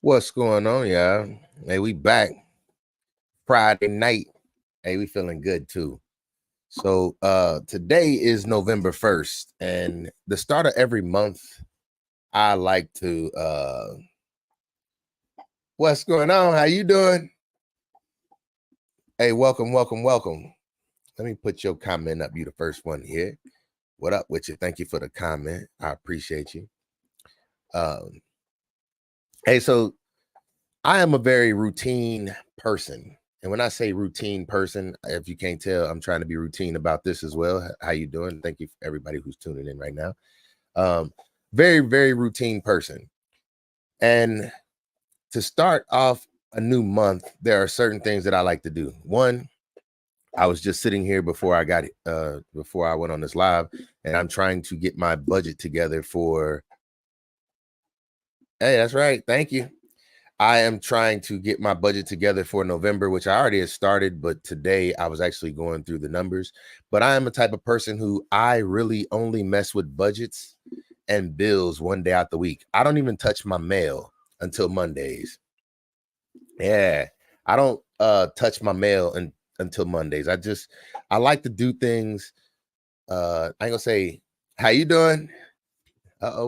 What's going on, y'all? Hey, we back Friday night. Hey, we feeling good too. So today is November 1st, and the start of every month, I like to what's going on? How you doing? Hey, welcome. Let me put your comment up. You the first one here. What up with you? Thank you for the comment. I appreciate you. Hey, so I am a very routine person. And when I say routine person, if you can't tell, I'm trying to be routine about this as well. How you doing? Thank you for everybody who's tuning in right now. Um, very routine person. And to start off a new month, there are certain things that I like to do. One, I was just sitting here before I went on this live, and I'm trying to get my budget together for. Hey, that's right. Thank you. I am trying to get my budget together for November, which I already had started, but today I was actually going through the numbers. But I am a type of person who I really only mess with budgets and bills one day out the week. I don't even touch my mail until Mondays. Yeah, I don't touch my mail until Mondays. I like to do things. I ain't gonna say how you doing.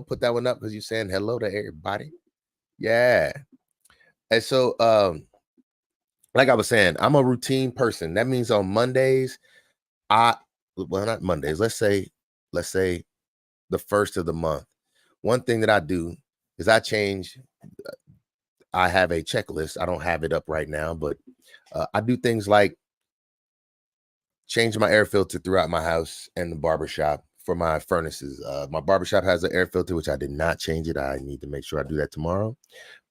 Put that one up because you're saying hello to everybody. Yeah. And so like I was saying, I'm a routine person. That means on Mondays, not Mondays. Let's say the first of the month. One thing that I do is I have a checklist. I don't have it up right now, but I do things like change my air filter throughout my house and the barbershop for my furnaces. My barbershop has an air filter, which I did not change it. I need to make sure I do that tomorrow.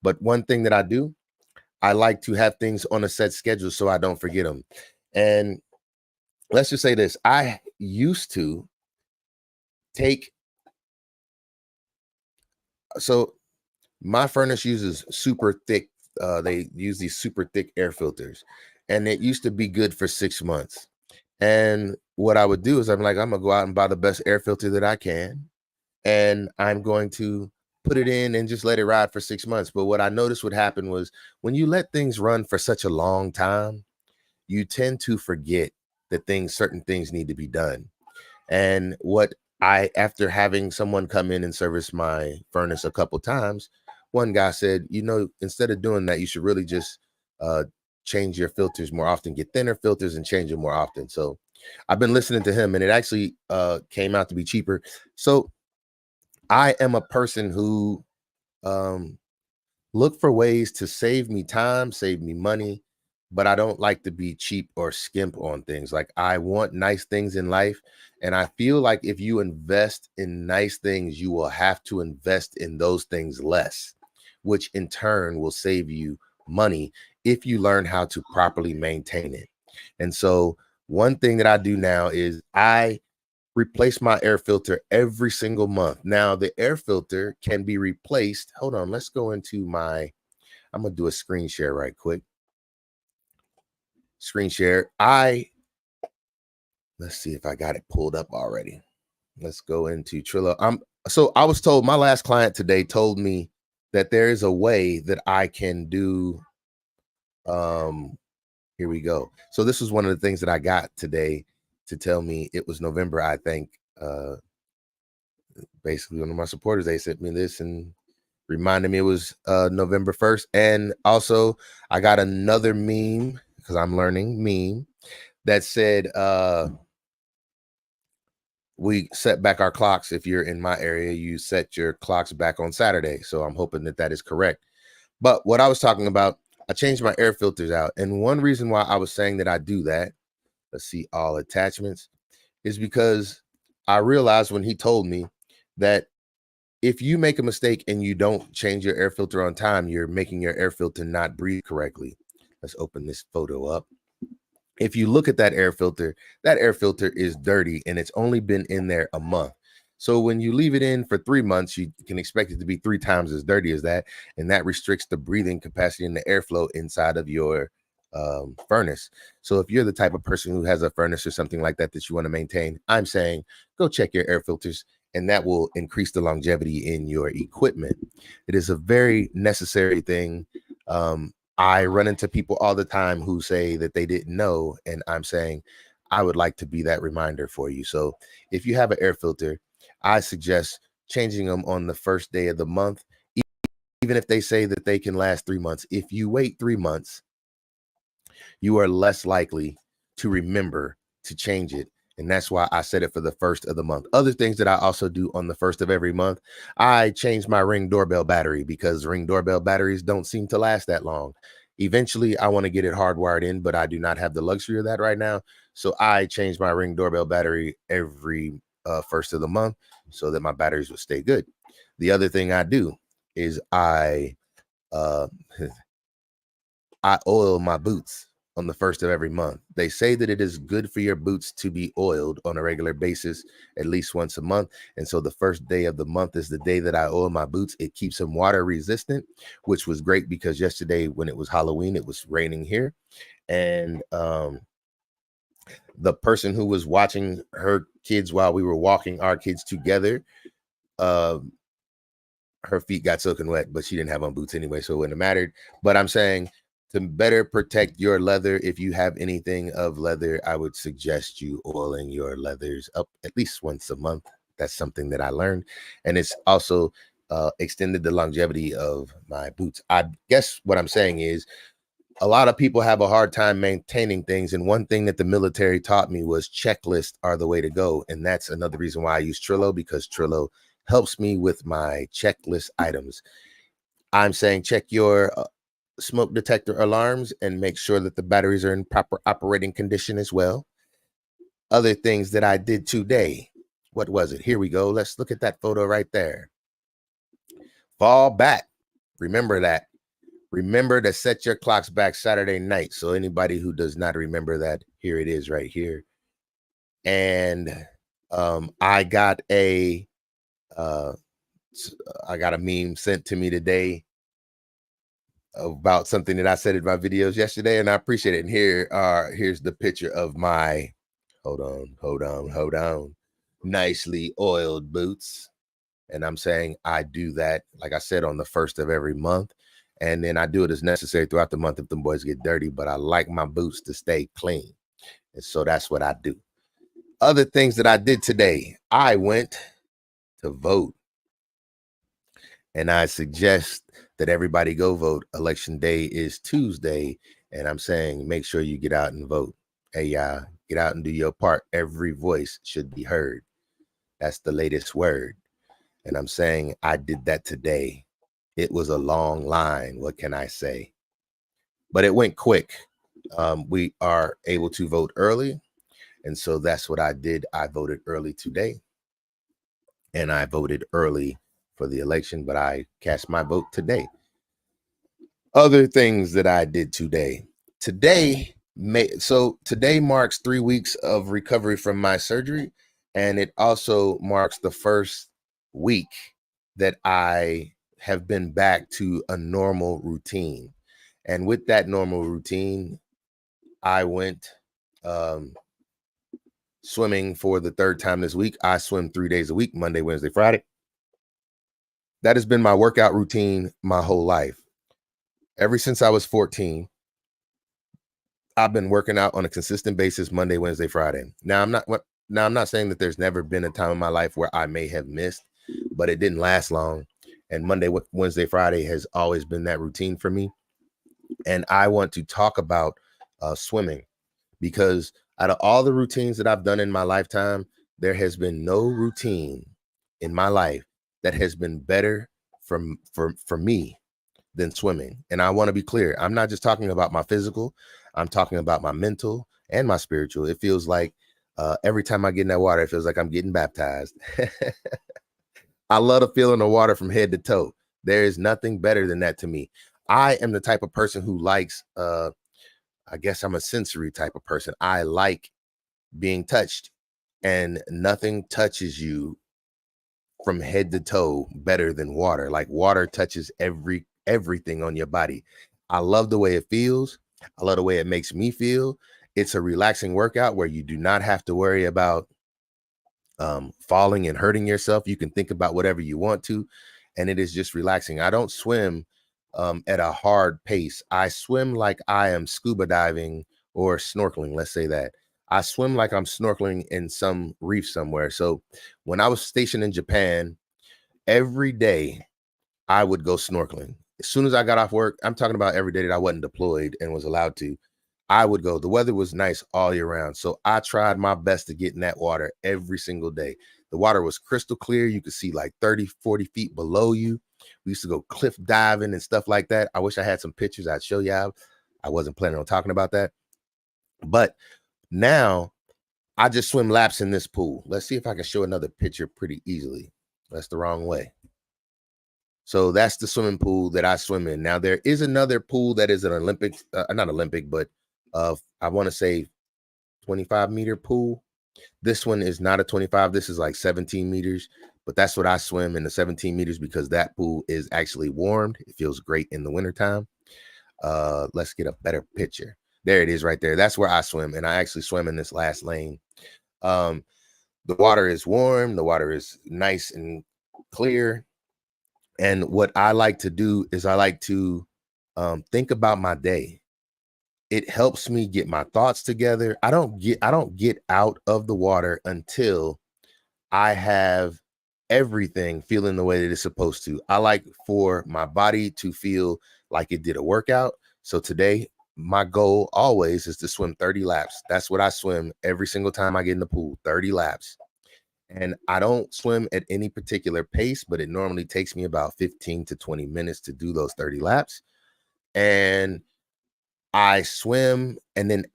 But one thing that I do, I like to have things on a set schedule so I don't forget them. And let's just say this. I used to take, so my furnace uses super thick, they use these super thick air filters, and it used to be good for 6 months. And what I would do is I'm gonna go out and buy the best air filter that I can, and I'm going to put it in and just let it ride for 6 months. But what I noticed would happen was when you let things run for such a long time, you tend to forget that certain things need to be done. And after having someone come in and service my furnace a couple times, one guy said, instead of doing that, you should really just change your filters more often, get thinner filters and change them more often. So I've been listening to him, and it actually came out to be cheaper. So I am a person who look for ways to save me time, save me money, but I don't like to be cheap or skimp on things. Like, I want nice things in life, and I feel like if you invest in nice things, you will have to invest in those things less, which in turn will save you money if you learn how to properly maintain it. And so one thing that I do now is I replace my air filter every single month. Now, the air filter can be replaced. Hold on, let's go into I'm gonna do a screen share right quick. Screen share. Let's see if I got it pulled up already. Let's go into Trello. So I was told, my last client today told me that there is a way that I can do. Here we go. So this was one of the things that I got today to tell me it was November. I think basically one of my supporters, they sent me this and reminded me it was November 1st. And also I got another meme, because I'm learning meme, that said we set back our clocks. If you're in my area, you set your clocks back on Saturday. So I'm hoping that is correct. But what I was talking about, I changed my air filters out. And one reason why I was saying that I do that, let's see, all attachments, is because I realized when he told me that if you make a mistake and you don't change your air filter on time, you're making your air filter not breathe correctly. Let's open this photo up. If you look at that air filter is dirty, and it's only been in there a month. So when you leave it in for 3 months, you can expect it to be 3 times as dirty as that. And that restricts the breathing capacity and the airflow inside of your furnace. So if you're the type of person who has a furnace or something like that you want to maintain, I'm saying go check your air filters and that will increase the longevity in your equipment. It is a very necessary thing. I run into people all the time who say that they didn't know, and I'm saying I would like to be that reminder for you. So if you have an air filter, I suggest changing them on the first day of the month, even if they say that they can last 3 months. If you wait 3 months, you are less likely to remember to change it. And that's why I set it for the first of the month. Other things that I also do on the first of every month, I change my Ring doorbell battery, because Ring doorbell batteries don't seem to last that long. Eventually, I want to get it hardwired in, but I do not have the luxury of that right now. So I change my Ring doorbell battery every first of the month so that my batteries will stay good. The other thing I do is I oil my boots on the first of every month. They say that it is good for your boots to be oiled on a regular basis, at least once a month. And so the first day of the month is the day that I oil my boots. It keeps them water resistant, which was great because yesterday when it was Halloween, it was raining here. And the person who was watching her kids while we were walking our kids together, her feet got soaking wet, but she didn't have on boots anyway, so it wouldn't have mattered. But I'm saying, to better protect your leather, if you have anything of leather, I would suggest you oiling your leathers up at least once a month. That's something that I learned. And it's also extended the longevity of my boots. I guess what I'm saying is a lot of people have a hard time maintaining things. And one thing that the military taught me was checklists are the way to go. And that's another reason why I use Trello, because Trello helps me with my checklist items. I'm saying check your smoke detector alarms and make sure that the batteries are in proper operating condition as well. Other things that I did today. What was it? Here we go. Let's look at that photo right there. Fall back. Remember that. Remember to set your clocks back Saturday night. So anybody who does not remember that, here it is right here. And I got a meme sent to me today about something that I said in my videos yesterday, and I appreciate it. And here's the picture of my hold on, nicely oiled boots. And I'm saying I do that, like I said, on the first of every month, and then I do it as necessary throughout the month if the boys get dirty. But I like my boots to stay clean, and so that's what I do. Other things that I did today, I went to vote. And I suggest that everybody go vote. Election day is Tuesday. And I'm saying, make sure you get out and vote. Hey, get out and do your part. Every voice should be heard. That's the latest word. And I'm saying, I did that today. It was a long line. What can I say? But it went quick. We are able to vote early. And so that's what I did. I voted early today. And I voted early for the election, but I cast my vote today. Other things that I did today. Today marks 3 weeks of recovery from my surgery, and it also marks the first week that I have been back to a normal routine. And with that normal routine, I went swimming for the third time this week. I swim 3 days a week, Monday, Wednesday, Friday. That has been my workout routine my whole life. Ever since I was 14, I've been working out on a consistent basis Monday, Wednesday, Friday. Now I'm not saying that there's never been a time in my life where I may have missed, but it didn't last long. And Monday, Wednesday, Friday has always been that routine for me. And I want to talk about swimming, because out of all the routines that I've done in my lifetime, there has been no routine in my life that has been better for me than swimming. And I want to be clear. I'm not just talking about my physical. I'm talking about my mental and my spiritual. It feels like every time I get in that water, it feels like I'm getting baptized. I love the feeling of water from head to toe. There is nothing better than that to me. I am the type of person who likes, I guess I'm a sensory type of person. I like being touched, and nothing touches you from head to toe better than water. Like water touches everything on your body. I love the way it feels. I love the way it makes me feel. It's a relaxing workout where you do not have to worry about falling and hurting yourself. You can think about whatever you want to, and it is just relaxing. I don't swim at a hard pace. I swim like I am scuba diving or snorkeling. Let's say that. I swim like I'm snorkeling in some reef somewhere. So when I was stationed in Japan, every day I would go snorkeling. As soon as I got off work, I'm talking about every day that I wasn't deployed and was allowed to, I would go. The weather was nice all year round. So I tried my best to get in that water every single day. The water was crystal clear. You could see like 30, 40 feet below you. We used to go cliff diving and stuff like that. I wish I had some pictures I'd show y'all. I wasn't planning on talking about that. But now I just swim laps in this pool. Let's see if I can show another picture pretty easily. That's the wrong way. So that's the swimming pool that I swim in. Now there is another pool that is an Olympic, not Olympic, but I want to say 25-meter pool. This one is not a 25. This is like 17 meters, but that's what I swim in, the 17 meters, because that pool is actually warmed. It feels great in the wintertime. Let's get a better picture. There it is right there. That's where I swim. And I actually swim in this last lane. The water is warm. The water is nice and clear. And what I like to do is I like to think about my day. It helps me get my thoughts together. I don't get out of the water until I have everything feeling the way that it's supposed to. I like for my body to feel like it did a workout. So today, my goal always is to swim 30 laps. That's what I swim every single time I get in the pool, 30 laps. And I don't swim at any particular pace, but it normally takes me about 15 to 20 minutes to do those 30 laps. And I swim, and then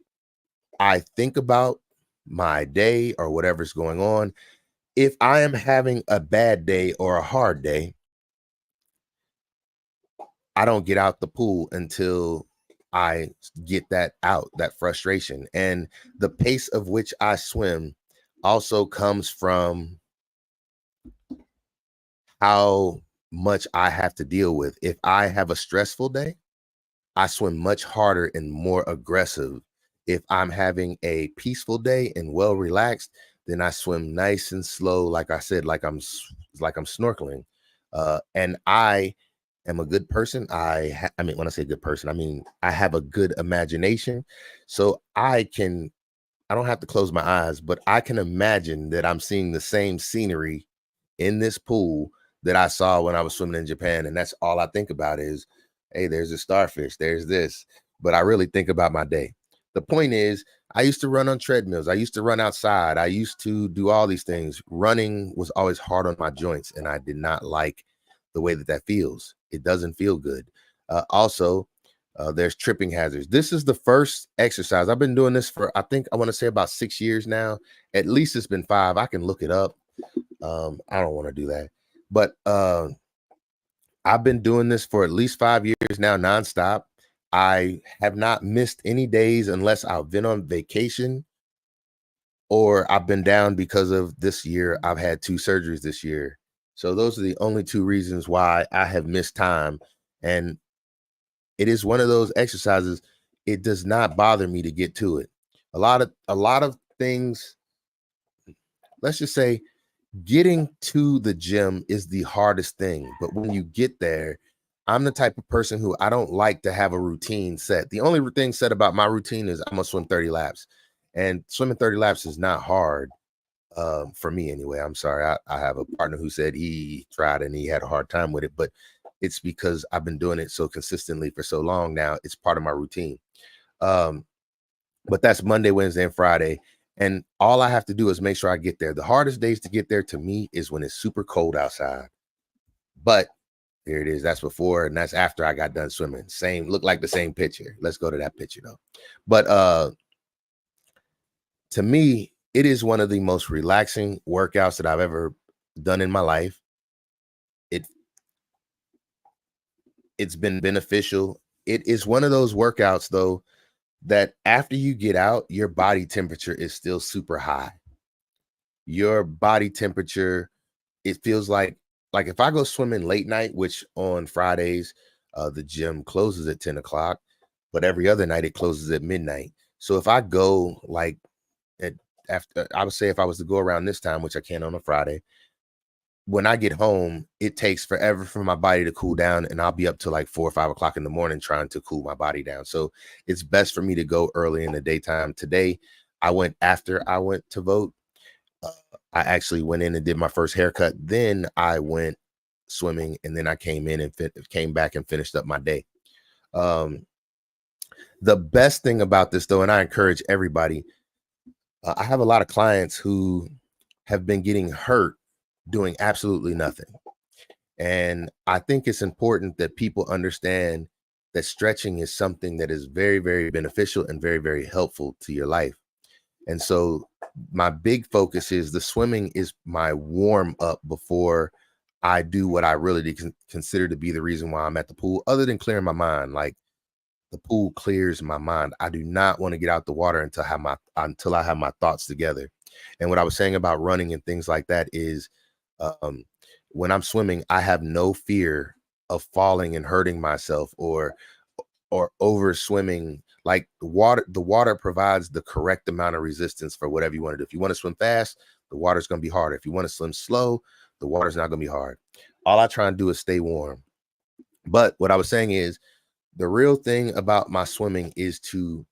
I think about my day or whatever's going on. If I am having a bad day or a hard day, I don't get out the pool until I get that out, that frustration. And the pace of which I swim also comes from how much I have to deal with. If I have a stressful day, I swim much harder and more aggressive. If I'm having a peaceful day and well relaxed, then I swim nice and slow, like I said, like I'm snorkeling. And I am a good person. I mean, when I say good person, I mean I have a good imagination, so I don't have to close my eyes, but I can imagine that I'm seeing the same scenery in this pool that I saw when I was swimming in Japan. And that's all I think about is, hey, there's a starfish, there's this. But I really think about my day. The point is, I used to run on treadmills. I used to run outside. I used to do all these things. Running was always hard on my joints, and I did not like the way that that feels. It doesn't feel good. Also, there's tripping hazards. This is the first exercise. I've been doing this for, I think I want to say about 6 years now. At least it's been 5. I can look it up. I don't want to do that. But I've been doing this for at least 5 years now, nonstop. I have not missed any days unless I've been on vacation or I've been down because of this year. I've had 2 surgeries this year. So those are the only 2 reasons why I have missed time. And it is one of those exercises. It does not bother me to get to it. A lot of things, let's just say, getting to the gym is the hardest thing. But when you get there, I'm the type of person who I don't like to have a routine set. The only thing said about my routine is I'm gonna swim 30 laps. And swimming 30 laps is not hard for me anyway. I'm sorry. I have a partner who said he tried and he had a hard time with it, but it's because I've been doing it so consistently for so long now. It's part of my routine. But that's Monday, Wednesday, and Friday. And all I have to do is make sure I get there. The hardest days to get there to me is when it's super cold outside. But here it is. That's before and that's after I got done swimming. Same, look like the same picture. Let's go to that picture though. But to me, it is one of the most relaxing workouts that I've ever done in my life. It's been beneficial. It is one of those workouts though that after you get out, your body temperature is still super high. Your body temperature, it feels like if I go swimming late night, which on Fridays, the gym closes at 10 o'clock, but every other night it closes at midnight. So if I go like after, I would say if I was to go around this time, which I can on a Friday, when I get home, it takes forever for my body to cool down, and I'll be up to like 4 or 5 o'clock in the morning trying to cool my body down. So it's best for me to go early in the daytime. Today, I went after I went to vote. Uh, I actually went in and did my first haircut. Then I went swimming, and then I came in and came back and finished up my day. Um, the best thing about this, though, and I encourage everybody, I have a lot of clients who have been getting hurt doing absolutely nothing. And I think it's important that people understand that stretching is something that is very, very beneficial and very, very helpful to your life. And so my big focus is the swimming is my warm up before I do what I really consider to be the reason why I'm at the pool, other than clearing my mind. Like, the pool clears my mind. I do not want to get out the water until I have my thoughts together. And what I was saying about running and things like that is, um, when I'm swimming, I have no fear of falling and hurting myself or over swimming. Like, the water provides the correct amount of resistance for whatever you want to do. If you want to swim fast, the water's going to be harder. If you want to swim slow, the water's not going to be hard. All I try and do is stay warm. But what I was saying is, the real thing about my swimming is to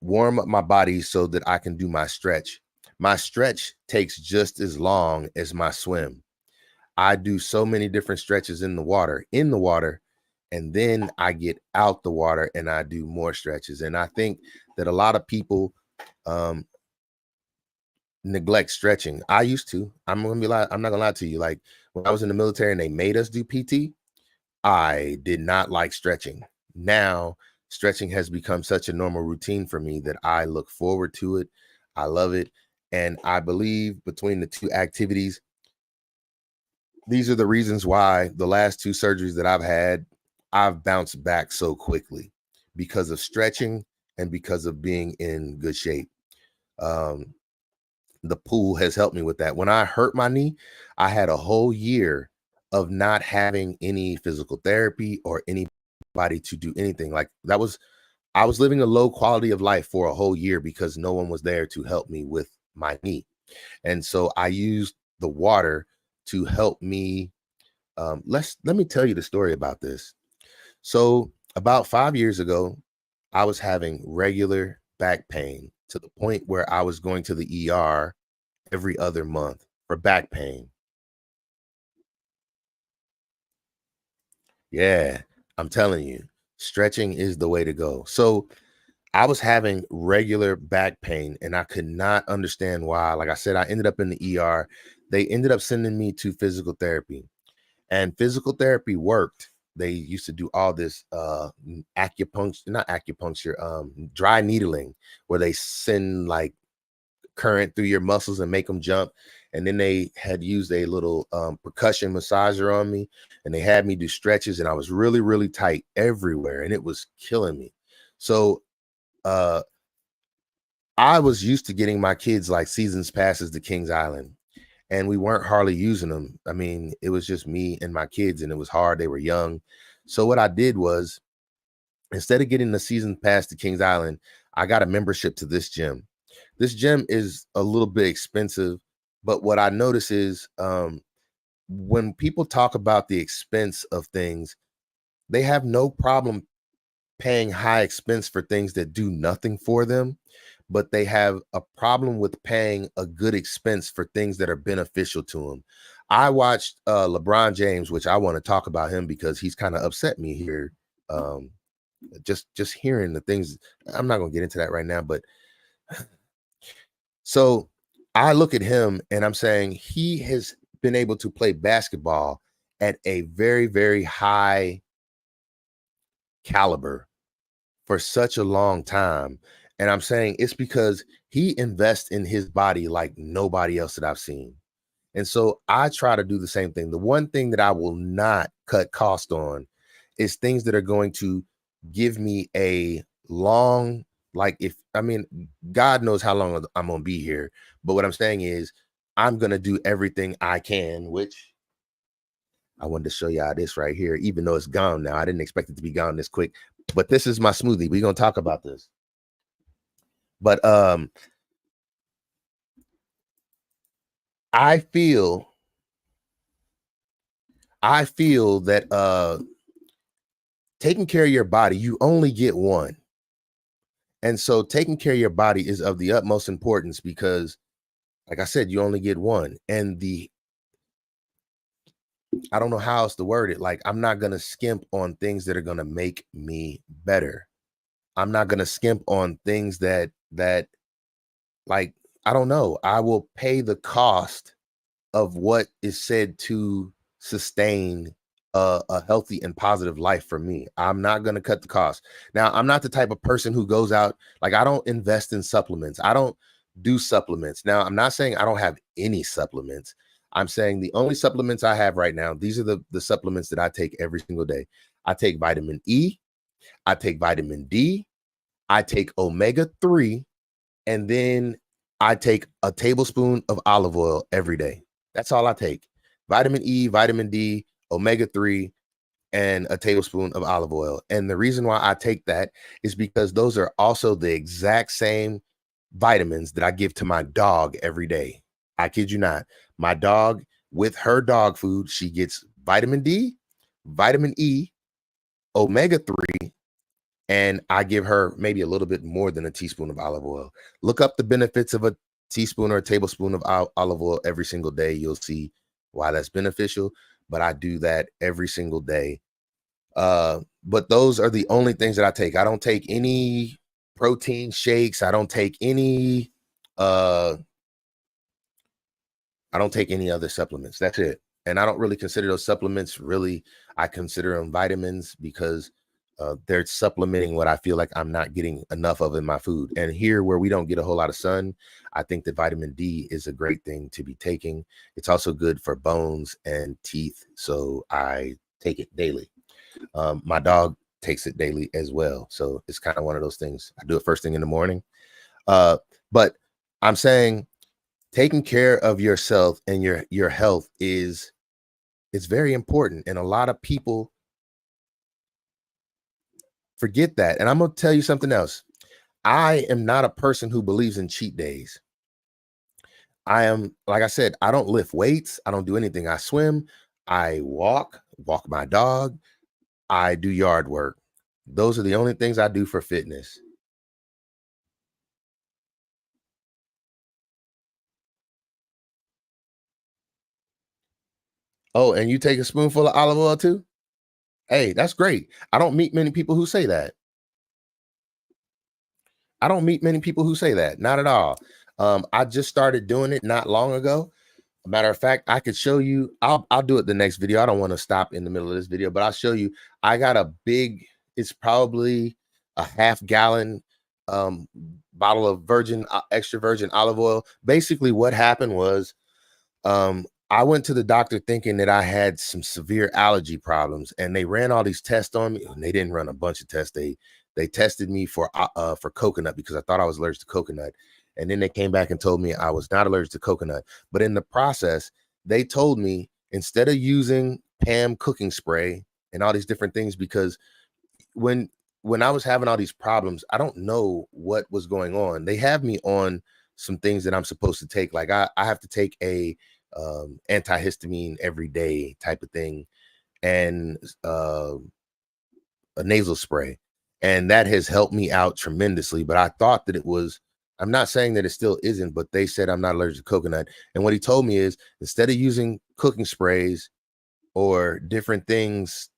warm up my body so that I can do my stretch. My stretch takes just as long as my swim. I do so many different stretches in the water, and then I get out the water and I do more stretches. And I think that a lot of people neglect stretching. I used to. I'm not gonna lie to you. Like, when I was in the military and they made us do PT, I did not like stretching. Now, stretching has become such a normal routine for me that I look forward to it. I love it. And I believe between the two activities, these are the reasons why the last two surgeries that I've had, I've bounced back so quickly, because of stretching and because of being in good shape. Um, the pool has helped me with that. When I hurt my knee, I had a whole year of not having any physical therapy or anybody to do anything. Like, I was living a low quality of life for a whole year because no one was there to help me with my knee. And so I used the water to help me. Let me tell you the story about this. So about 5 years ago, I was having regular back pain to the point where I was going to the ER every other month for back pain. Yeah, I'm telling you, stretching is the way to go. So I was having regular back pain and I could not understand why. Like I said, I ended up in the ER. They ended up sending me to physical therapy, and physical therapy worked. They used to do all this acupuncture, not acupuncture, dry needling, where they send like current through your muscles and make them jump. And then they had used a little percussion massager on me, and they had me do stretches, and I was really, really tight everywhere, and it was killing me. So uh I was used to getting my kids like seasons passes to Kings Island, and we weren't hardly using them. I mean, it was just me and my kids, and it was hard. They were young. So what I did was, instead of getting the season pass to Kings Island, I got a membership to this gym. This gym is a little bit expensive, but what I notice is, when people talk about the expense of things, they have no problem paying high expense for things that do nothing for them, but they have a problem with paying a good expense for things that are beneficial to them. I watched LeBron James, which I want to talk about him because he's kind of upset me here. Um, just hearing the things, I'm not gonna get into that right now, but so I look at him and I'm saying he has been able to play basketball at a very, very high caliber for such a long time. And I'm saying it's because he invests in his body like nobody else that I've seen. And so I try to do the same thing. The one thing that I will not cut cost on is things that are going to give me a long, like, if I mean, God knows how long I'm going to be here. But what I'm saying is, I'm going to do everything I can, which I wanted to show y'all this right here, even though it's gone now. I didn't expect it to be gone this quick, but this is my smoothie. We're going to talk about this. But I feel that taking care of your body, you only get one. And so taking care of your body is of the utmost importance because, like I said, you only get one. And I don't know how else to word it. Like, I'm not going to skimp on things that are going to make me better. I'm not going to skimp on things that like, I don't know. I will pay the cost of what is said to sustain a healthy and positive life for me. I'm not going to cut the cost. Now, I'm not the type of person who goes out, like, I don't invest in supplements. I don't do supplements. Now, I'm not saying I don't have any supplements. I'm saying the only supplements I have right now, these are the supplements that I take every single day. I take vitamin E, I take vitamin D, I take omega-3, and then I take a tablespoon of olive oil every day. That's all I take. Vitamin E, vitamin D, omega-3, and a tablespoon of olive oil. And the reason why I take that is because those are also the exact same vitamins that I give to my dog every day. I kid you not. My dog, with her dog food, she gets vitamin D, vitamin E, omega-3, and I give her maybe a little bit more than a teaspoon of olive oil. Look up the benefits of a teaspoon or a tablespoon of olive oil every single day. You'll see why that's beneficial, but I do that every single day. But those are the only things that I take. I don't take any protein shakes. I don't take any other supplements. That's it. And I don't really consider those supplements really. I consider them vitamins because they're supplementing what I feel like I'm not getting enough of in my food. And here, where we don't get a whole lot of sun, I think that vitamin D is a great thing to be taking. It's also good for bones and teeth. So I take it daily. My dog takes it daily as well. So it's kind of one of those things. I do it first thing in the morning. But I'm saying taking care of yourself and your health is very important. And a lot of people forget that. And I'm going to tell you something else. I am not a person who believes in cheat days. I am, like I said, I don't lift weights. I don't do anything. I swim, I walk my dog, I do yard work. Those are the only things I do for fitness. Oh, and you take a spoonful of olive oil too? Hey, that's great. I don't meet many people who say that. I don't meet many people who say that. Not at all. I just started doing it not long ago. Matter of fact, I could show you. I'll do it the next video. I don't want to stop in the middle of this video, but I'll show you. I got a big. It's probably a half-gallon bottle of extra virgin olive oil. Basically, what happened was, I went to the doctor thinking that I had some severe allergy problems, and they ran all these tests on me. And they didn't run a bunch of tests. They tested me for coconut because I thought I was allergic to coconut. And then they came back and told me I was not allergic to coconut. But in the process, they told me instead of using Pam cooking spray and all these different things, because when I was having all these problems, I don't know what was going on. They have me on some things that I'm supposed to take. Like I have to take a antihistamine every day type of thing, and a nasal spray. And that has helped me out tremendously. But I thought that it was, I'm not saying that it still isn't, but they said I'm not allergic to coconut. And what he told me is instead of using cooking sprays or different things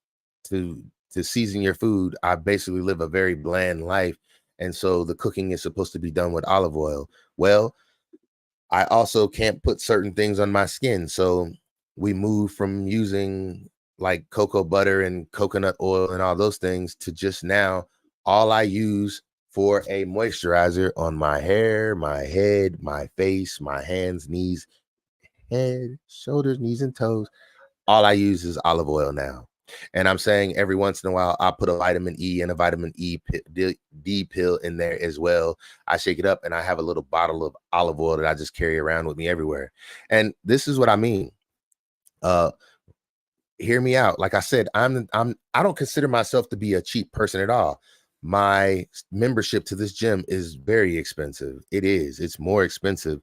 to season your food, I basically live a very bland life. And so the cooking is supposed to be done with olive oil. Well, I also can't put certain things on my skin. So we moved from using like cocoa butter and coconut oil and all those things to just now all I use for a moisturizer on my hair, my head, my face, my hands, knees, head, shoulders, knees, and toes. All I use is olive oil now. And I'm saying every once in a while, I put a vitamin E and a vitamin D pill in there as well. I shake it up and I have a little bottle of olive oil that I just carry around with me everywhere. And this is what I mean. Hear me out. Like I said, I don't consider myself to be a cheap person at all. My membership to this gym is very expensive. It is. It's more expensive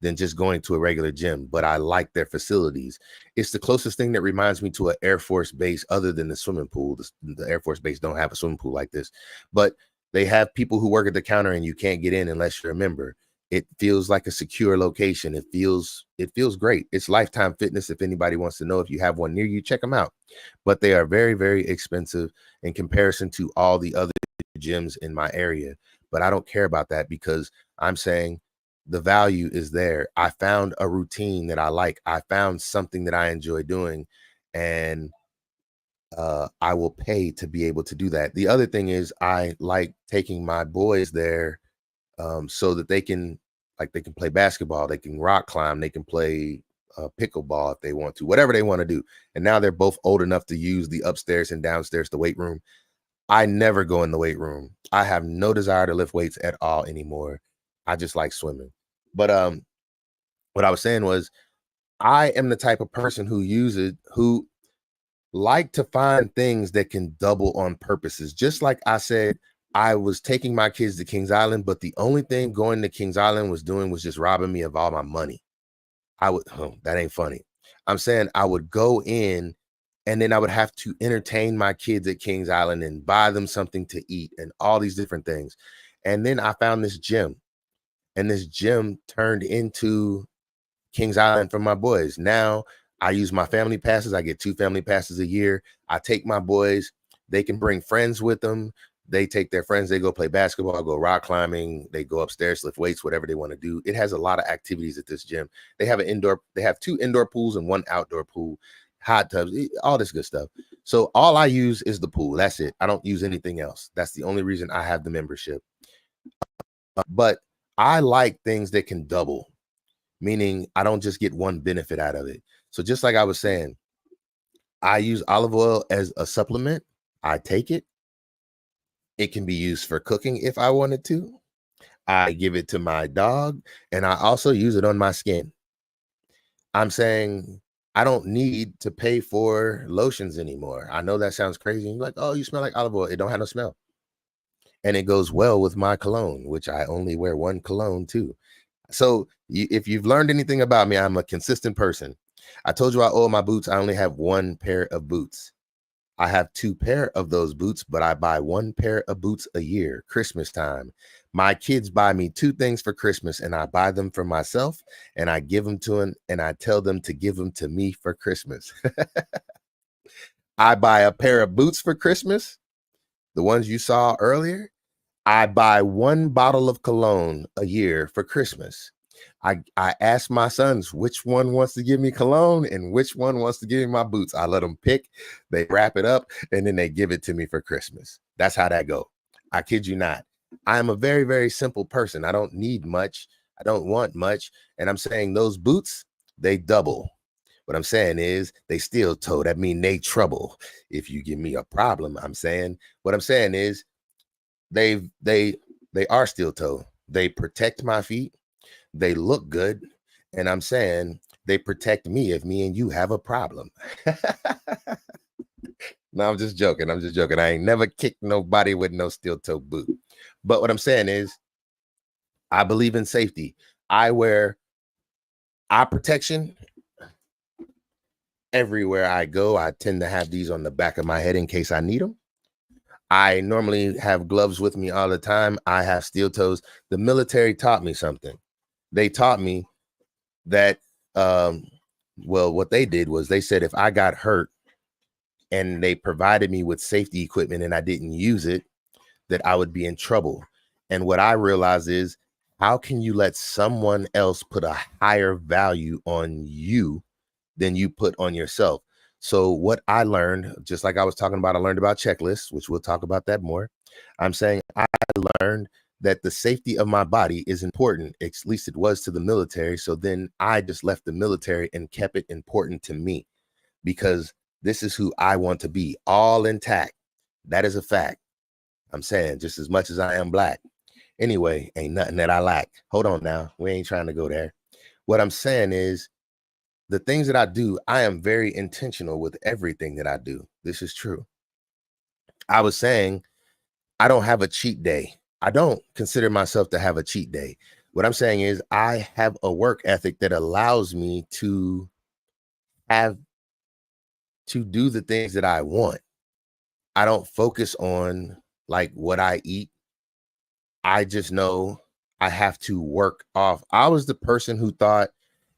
than just going to a regular gym, but I like their facilities. It's the closest thing that reminds me to an Air Force base other than the swimming pool. The Air Force base don't have a swimming pool like this, but they have people who work at the counter and you can't get in unless you're a member. It feels like a secure location. It feels great. It's Lifetime Fitness. If anybody wants to know, if you have one near you, check them out. But they are very, very expensive in comparison to all the other gyms in my area. But I don't care about that because I'm saying the value is there. I found a routine that I like. I found something that I enjoy doing, and I will pay to be able to do that. The other thing is I like taking my boys there so that they can play basketball, they can rock climb, they can play pickleball if they want to, whatever they want to do. And now they're both old enough to use the upstairs and downstairs, the weight room. I never go in the weight room. I have no desire to lift weights at all anymore. I just like swimming. But what I was saying was I am the type of person who like to find things that can double on purposes. Just like I said, I was taking my kids to Kings Island, but the only thing going to Kings Island was just robbing me of all my money. That ain't funny. I'm saying I would go in and then I would have to entertain my kids at Kings Island and buy them something to eat and all these different things. And then I found this gym, and this gym turned into Kings Island for my boys. Now I use my family passes. I get 2 family passes a year. I take my boys. They can bring friends with them. They take their friends. They go play basketball, go rock climbing. They go upstairs, lift weights, whatever they want to do. It has a lot of activities at this gym. They have they have 2 indoor pools and 1 outdoor pool, hot tubs, all this good stuff. So all I use is the pool. That's it. I don't use anything else. That's the only reason I have the membership. But I like things that can double, meaning I don't just get one benefit out of it. So just like I was saying, I use olive oil as a supplement. I take it. It can be used for cooking if I wanted to. I give it to my dog, and I also use it on my skin. I'm saying I don't need to pay for lotions anymore. I know that sounds crazy. You're like, oh, you smell like olive oil. It don't have no smell. And it goes well with my cologne, which I only wear 1 cologne too. So if you've learned anything about me, I'm a consistent person. I told you I oil my boots. I only have 1 pair of boots. I have 2 pair of those boots, but I buy 1 pair of boots a year, Christmas time. My kids buy me 2 things for Christmas, and I buy them for myself, and I give them to them, and I tell them to give them to me for Christmas. I buy a pair of boots for Christmas, the ones you saw earlier. I buy 1 bottle of cologne a year for Christmas. I ask my sons which one wants to give me cologne and which one wants to give me my boots. I let them pick, they wrap it up, and then they give it to me for Christmas. That's how that go. I kid you not. I am a very, very simple person. I don't need much. I don't want much. And I'm saying those boots, they double. What I'm saying is they steel toe. That mean they trouble. If you give me a problem, what I'm saying is they are steel toe. They protect my feet. They look good, and I'm saying they protect me if me and you have a problem. No, I'm just joking. I ain't never kicked nobody with no steel toe boot. But what I'm saying is I believe in safety. I wear eye protection everywhere I go. I tend to have these on the back of my head in case I need them. I normally have gloves with me all the time. I have steel toes. The military taught me something. They taught me that, what they did was they said if I got hurt and they provided me with safety equipment and I didn't use it, that I would be in trouble. And what I realized is, how can you let someone else put a higher value on you than you put on yourself? So what I learned, just like I was talking about, I learned about checklists, which we'll talk about that more. I'm saying I learned that the safety of my body is important. At least it was to the military. So then I just left the military and kept it important to me because this is who I want to be, all intact. That is a fact. I'm saying just as much as I am black. Anyway, ain't nothing that I lack. Hold on now. We ain't trying to go there. What I'm saying is the things that I do, I am very intentional with everything that I do. This is true. I was saying I don't have a cheat day. I don't consider myself to have a cheat day. What I'm saying is I have a work ethic that allows me to have to do the things that I want. I don't focus on like what I eat. I just know I have to work off. I was the person who thought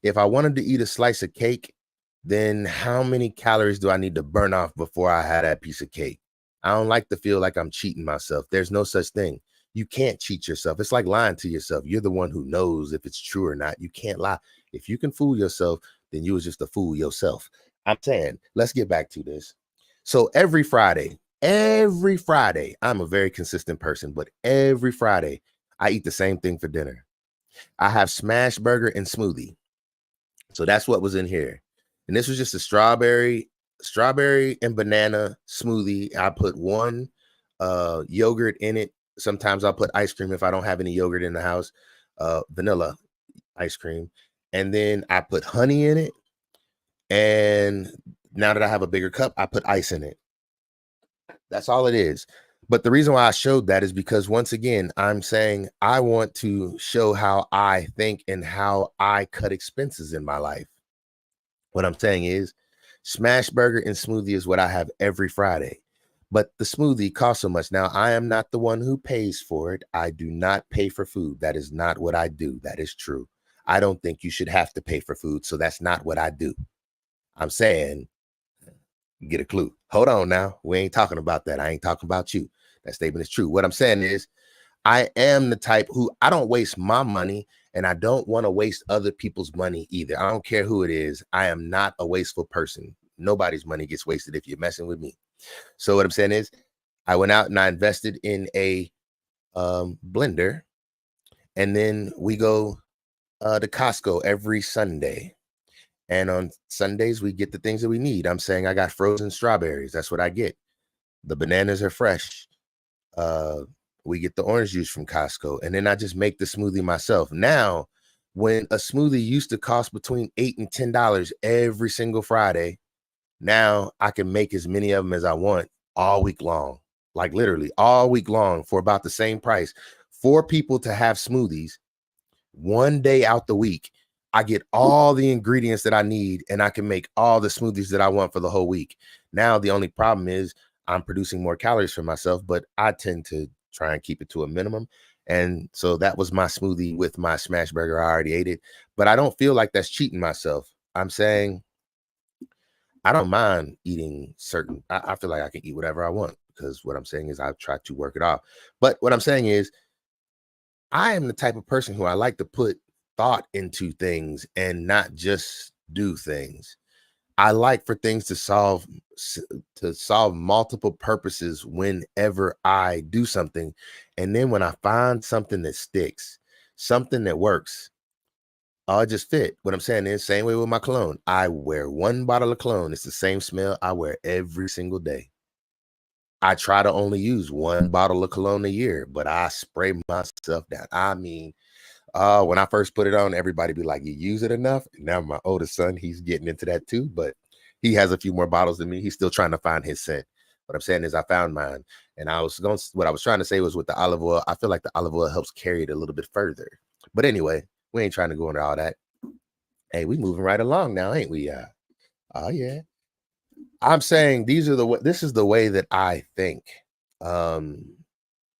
if I wanted to eat a slice of cake, then how many calories do I need to burn off before I had that piece of cake? I don't like to feel like I'm cheating myself. There's no such thing. You can't cheat yourself. It's like lying to yourself. You're the one who knows if it's true or not. You can't lie. If you can fool yourself, then you was just a fool yourself. I'm saying, let's get back to this. So every Friday, I'm a very consistent person, but every Friday, I eat the same thing for dinner. I have smash burger and smoothie. So that's what was in here. And this was just a strawberry and banana smoothie. I put one yogurt in it. Sometimes I'll put ice cream if I don't have any yogurt in the house, vanilla ice cream. And then I put honey in it. And now that I have a bigger cup, I put ice in it. That's all it is. But the reason why I showed that is because once again, I'm saying I want to show how I think and how I cut expenses in my life. What I'm saying is smash burger and smoothie is what I have every Friday. But the smoothie costs so much. Now, I am not the one who pays for it. I do not pay for food. That is not what I do. That is true. I don't think you should have to pay for food. So that's not what I do. I'm saying, get a clue. Hold on now. We ain't talking about that. I ain't talking about you. That statement is true. What I'm saying is, I am the type who I don't waste my money and I don't want to waste other people's money either. I don't care who it is. I am not a wasteful person. Nobody's money gets wasted if you're messing with me. So what I'm saying is I went out and I invested in a blender, and then we go to Costco every Sunday. And on Sundays, we get the things that we need. I'm saying I got frozen strawberries. That's what I get. The bananas are fresh. We get the orange juice from Costco. And then I just make the smoothie myself. Now, when a smoothie used to cost between $8 and $10 every single Friday, now I can make as many of them as I want all week long. Like literally all week long for about the same price. 4 people to have smoothies one day out the week. I get all the ingredients that I need and I can make all the smoothies that I want for the whole week. Now, the only problem is I'm producing more calories for myself, but I tend to try and keep it to a minimum. And so that was my smoothie with my smash burger. I already ate it, but I don't feel like that's cheating myself. I'm saying I don't mind eating certain, I feel like I can eat whatever I want because what I'm saying is I've tried to work it off. But what I'm saying is I am the type of person who I like to put thought into things and not just do things. I like for things to solve multiple purposes whenever I do something. And then when I find something that sticks, something that works, I'll just fit. What I'm saying is same way with my cologne. I wear one bottle of cologne. It's the same smell I wear every single day. I try to only use one bottle of cologne a year, but I spray myself down. I mean, when I first put it on, everybody be like, you use it enough? And now my oldest son, he's getting into that too, but he has a few more bottles than me. He's still trying to find his scent. What I'm saying is I found mine. And what I was trying to say was with the olive oil, I feel like the olive oil helps carry it a little bit further. But anyway, we ain't trying to go into all that. Hey, we moving right along now, ain't we? Oh yeah. I'm saying this is the way that I think.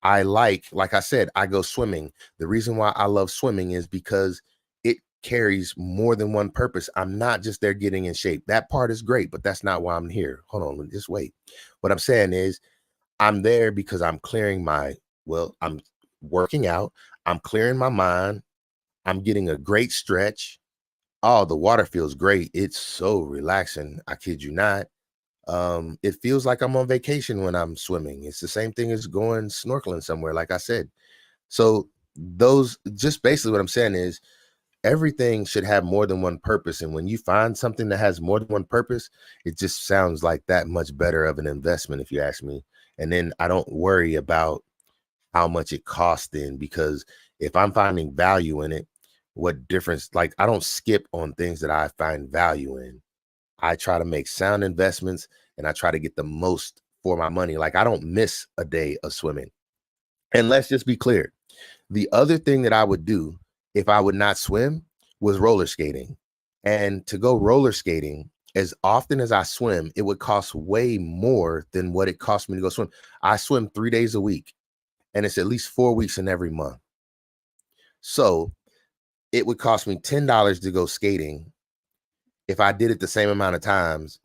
I like I said, I go swimming. The reason why I love swimming is because it carries more than one purpose. I'm not just there getting in shape. That part is great, but that's not why I'm here. Hold on, just wait. What I'm saying is I'm there because I'm I'm working out. I'm clearing my mind. I'm getting a great stretch. Oh, the water feels great. It's so relaxing. I kid you not. It feels like I'm on vacation when I'm swimming. It's the same thing as going snorkeling somewhere, like I said. So those just basically what I'm saying is everything should have more than one purpose. And when you find something that has more than one purpose, it just sounds like that much better of an investment, if you ask me. And then I don't worry about how much it costs then, because if I'm finding value in it, what difference? Like I don't skip on things that I find value in. I try to make sound investments and I try to get the most for my money. Like I don't miss a day of swimming. And let's just be clear. The other thing that I would do if I would not swim, was roller skating. And to go roller skating, as often as I swim, it would cost way more than what it cost me to go swim. I swim 3 days a week, and it's at least 4 weeks in every month. So it would cost me $10 to go skating. If I did it the same amount of times,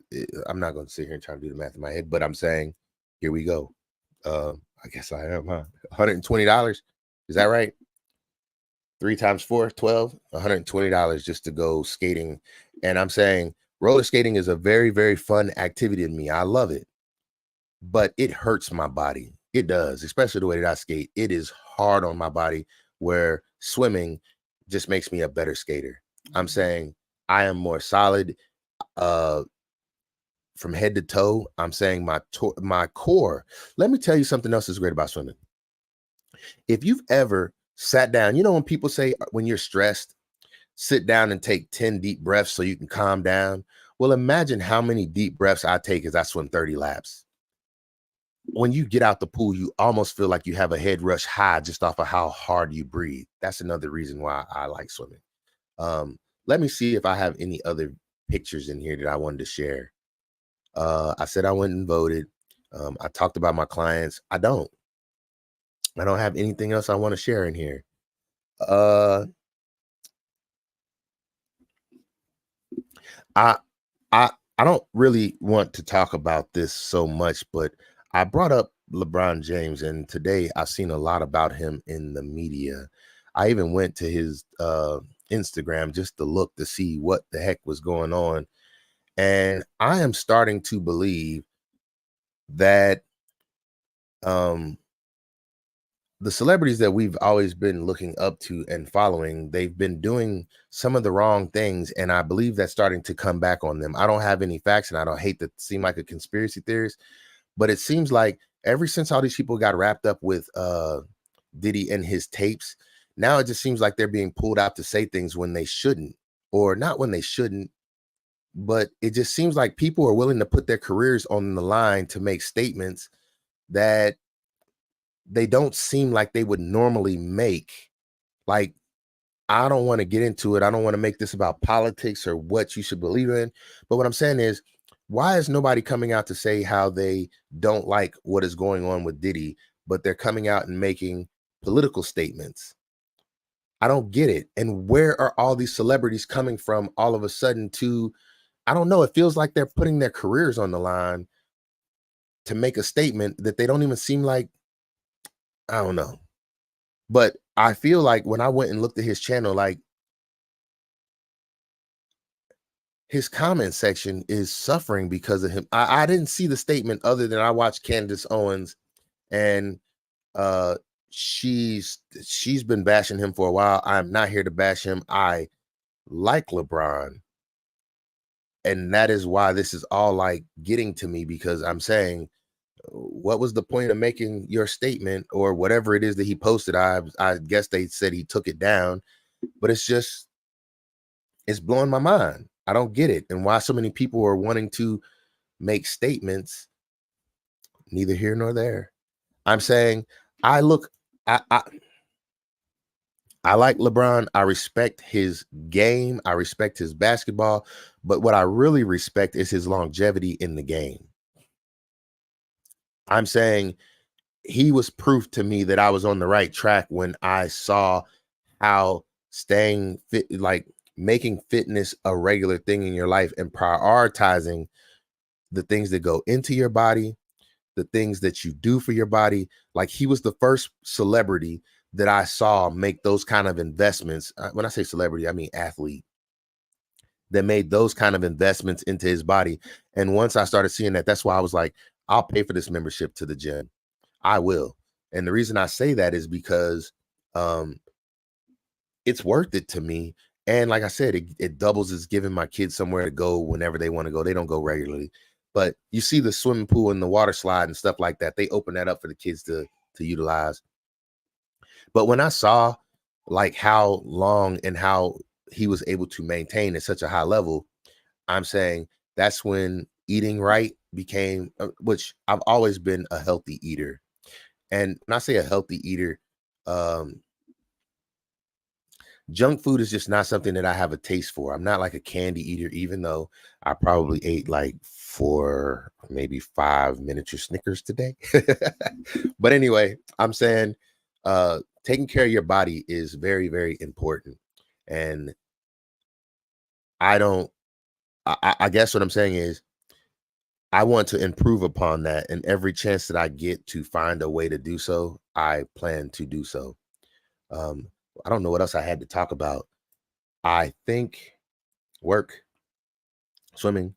I'm not going to sit here and try to do the math in my head, but I'm saying, here we go. I guess I am, huh? $120. Is that right? 3 times 4, 12, $120 just to go skating. And I'm saying roller skating is a very, very fun activity to me. I love it, but it hurts my body. It does, especially the way that I skate. It is hard on my body, where swimming just makes me a better skater. I'm saying I am more solid from head to toe. I'm saying my core. Let me tell you something else that's great about swimming. If you've ever sat down, when people say when you're stressed, sit down and take 10 deep breaths so you can calm down. Well, imagine how many deep breaths I take as I swim 30 laps. When you get out the pool, you almost feel like you have a head rush high just off of how hard you breathe. That's another reason why I like swimming. Let me see if I have any other pictures in here that I wanted to share. I said I went and voted. I talked about my clients. I don't have anything else I want to share in here. I don't really want to talk about this so much, but I brought up LeBron James, and today I've seen a lot about him in the media. I even went to his Instagram just to look to see what the heck was going on. And I am starting to believe that the celebrities that we've always been looking up to and following, they've been doing some of the wrong things, and I believe that's starting to come back on them. I don't have any facts, and I don't hate to seem like a conspiracy theorist, but it seems like ever since all these people got wrapped up with Diddy and his tapes, now it just seems like they're being pulled out to say things when they shouldn't, or not when they shouldn't, but it just seems like people are willing to put their careers on the line to make statements that they don't seem like they would normally make. Like, I don't want to get into it. I don't want to make this about politics or what you should believe in. But what I'm saying is, why is nobody coming out to say how they don't like what is going on with Diddy, but they're coming out and making political statements? I don't get it. And where are all these celebrities coming from all of a sudden to, I don't know, it feels like they're putting their careers on the line to make a statement that they don't even seem like, I don't know. But I feel like when I went and looked at his channel, like, his comment section is suffering because of him. I didn't see the statement other than I watched Candace Owens, and she's been bashing him for a while. I'm not here to bash him. I like LeBron, and that is why this is all like getting to me, because I'm saying, what was the point of making your statement or whatever it is that he posted? I guess they said he took it down, but it's blowing my mind. I don't get it, and why so many people are wanting to make statements. Neither here nor there. I'm saying I like LeBron. I respect his game. I respect his basketball, but what I really respect is his longevity in the game. I'm saying he was proof to me that I was on the right track when I saw how staying fit, like making fitness a regular thing in your life and prioritizing the things that go into your body, the things that you do for your body. Like, he was the first celebrity that I saw make those kind of investments. When I say celebrity, I mean athlete, that made those kind of investments into his body. And once I started seeing that, that's why I was like, I'll pay for this membership to the gym. I will. And the reason I say that is because it's worth it to me. And like I said, it doubles as giving my kids somewhere to go whenever they want to go. They don't go regularly. But you see the swimming pool and the water slide and stuff like that, they open that up for the kids to utilize. But when I saw like how long and how he was able to maintain at such a high level, I'm saying that's when eating right became, which I've always been a healthy eater. And when I say a healthy eater, Junk food is just not something that I have a taste for. I'm not like a candy eater, even though I probably ate like 4, maybe 5 miniature Snickers today. But anyway, I'm saying taking care of your body is very, very important. And I don't, I guess what I'm saying is I want to improve upon that. And every chance that I get to find a way to do so, I plan to do so. Um, I don't know what else I had to talk about. I think work, swimming.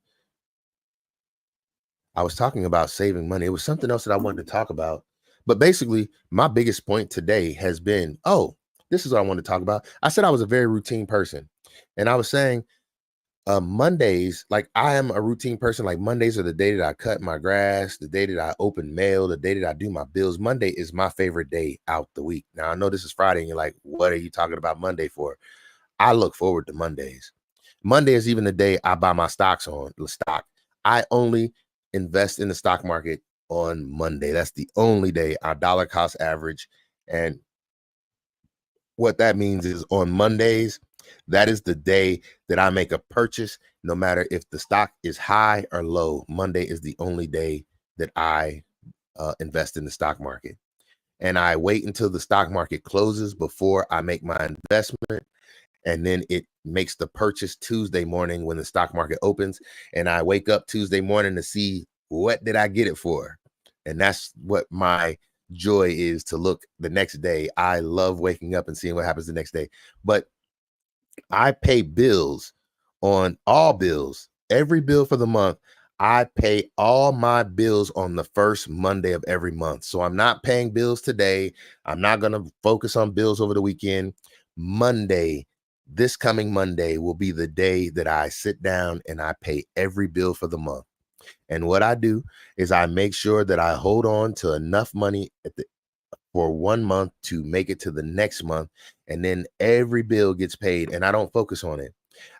I was talking about saving money. It was something else that I wanted to talk about. But basically, my biggest point today has been, oh, this is what I want to talk about. I said I was a very routine person. And I was saying Mondays, like I am a routine person. Like Mondays are the day that I cut my grass, the day that I open mail, the day that I do my bills. Monday is my favorite day out the week. Now I know this is Friday and you're like, what are you talking about Monday for? I look forward to Mondays. Monday is even the day I buy my stocks on the stock. I only invest in the stock market on Monday. That's the only day I dollar cost average. And what that means is on Mondays, that is the day that I make a purchase, no matter if the stock is high or low. Monday is the only day that I invest in the stock market. And I wait until the stock market closes before I make my investment. And then it makes the purchase Tuesday morning when the stock market opens. And I wake up Tuesday morning to see what did I get it for. And that's what my joy is, to look the next day. I love waking up and seeing what happens the next day. But I pay bills on all bills, every bill for the month. I pay all my bills on the first Monday of every month. So I'm not paying bills today. I'm not going to focus on bills over the weekend. Monday, this coming Monday, will be the day that I sit down and I pay every bill for the month. And what I do is I make sure that I hold on to enough money for 1 month to make it to the next month. And then every bill gets paid and I don't focus on it.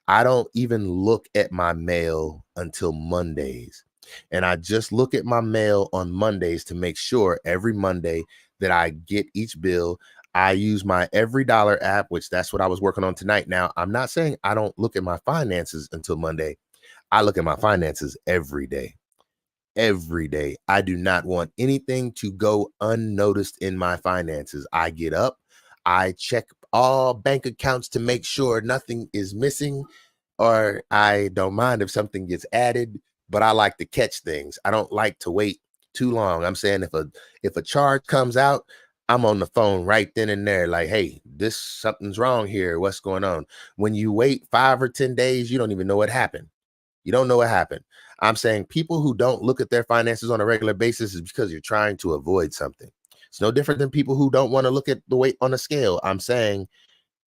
I don't even look at my mail until Mondays. And I just look at my mail on Mondays to make sure every Monday that I get each bill. I use my Every Dollar app, which that's what I was working on tonight. Now, I'm not saying I don't look at my finances until Monday. I look at my finances every day. Every day. I do not want anything to go unnoticed in my finances. I get up, I check all bank accounts to make sure nothing is missing, or I don't mind if something gets added, but I like to catch things. I don't like to wait too long. I'm saying if a charge comes out, I'm on the phone right then and there, like, hey, this something's wrong here. What's going on? When you wait 5 or 10 days, you don't even know what happened. You don't know what happened. I'm saying people who don't look at their finances on a regular basis is because you're trying to avoid something. It's no different than people who don't want to look at the weight on a scale. I'm saying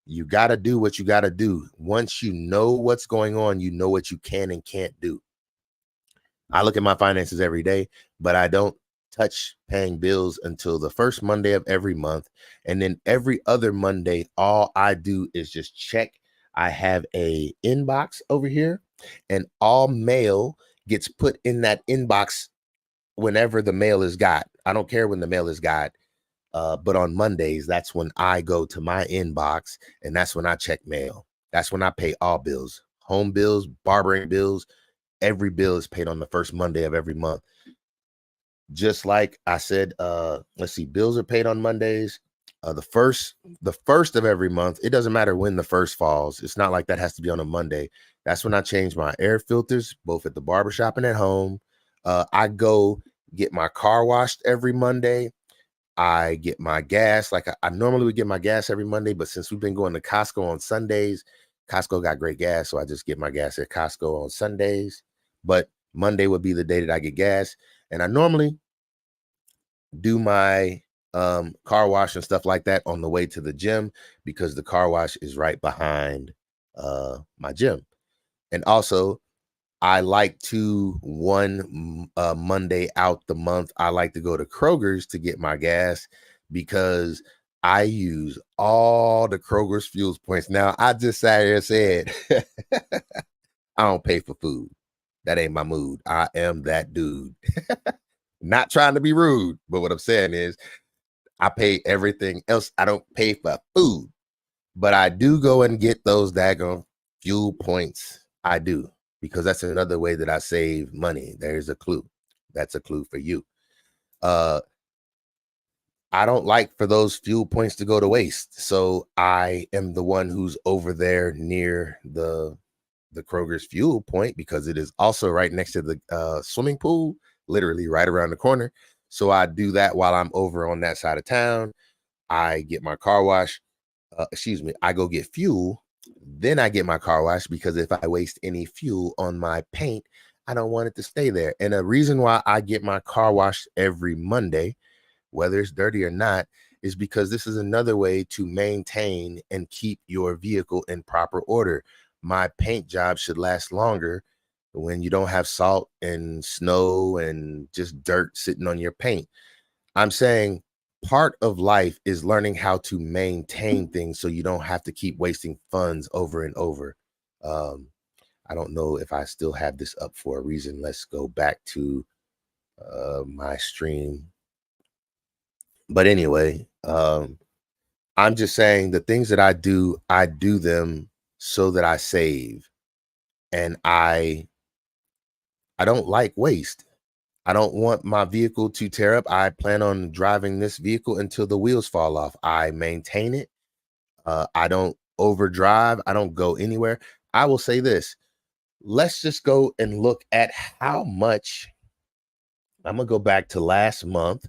you got to do what you got to do. Once you know what's going on, you know what you can and can't do. I look at my finances every day, but I don't touch paying bills until the first Monday of every month. And then every other Monday, all I do is just check. I have a inbox over here, and all mail gets put in that inbox whenever the mail is got. I don't care when the mail is got. But on Mondays, that's when I go to my inbox and that's when I check mail. That's when I pay all bills, home bills, barbering bills. Every bill is paid on the first Monday of every month. Just like I said, let's see, bills are paid on Mondays. The first of every month. It doesn't matter when the first falls. It's not like that has to be on a Monday. That's when I change my air filters, both at the barbershop and at home. I go get my car washed every Monday. I get my gas. Like I normally would get my gas every Monday, but since we've been going to Costco on Sundays, Costco got great gas. So I just get my gas at Costco on Sundays. But Monday would be the day that I get gas. And I normally do my car wash and stuff like that on the way to the gym because the car wash is right behind my gym. And also, I like to Monday out the month, I like to go to Kroger's to get my gas because I use all the Kroger's fuel points. Now, I just sat here and said, I don't pay for food. That ain't my mood. I am that dude. Not trying to be rude, but what I'm saying is I pay everything else. I don't pay for food. But I do go and get those daggone fuel points. I do, because that's another way that I save money. There's a clue. That's a clue for you. I don't like for those fuel points to go to waste. So I am the one who's over there near the Kroger's fuel point, because it is also right next to the swimming pool, literally right around the corner. So I do that while I'm over on that side of town. I get my car wash. I go get fuel. Then I get my car wash, because if I waste any fuel on my paint, I don't want it to stay there. And the reason why I get my car washed every Monday, whether it's dirty or not, is because this is another way to maintain and keep your vehicle in proper order. My paint job should last longer when you don't have salt and snow and just dirt sitting on your paint. I'm saying part of life is learning how to maintain things so you don't have to keep wasting funds over and over. Um, I don't know if I still have this up for a reason. Let's go back to my stream. But anyway, I'm just saying the things that I do them so that I save. And I don't like waste. I don't want my vehicle to tear up. I plan on driving this vehicle until the wheels fall off. I maintain it. I don't overdrive. I don't go anywhere. I will say this. Let's just go and look at how much. I'm going to go back to last month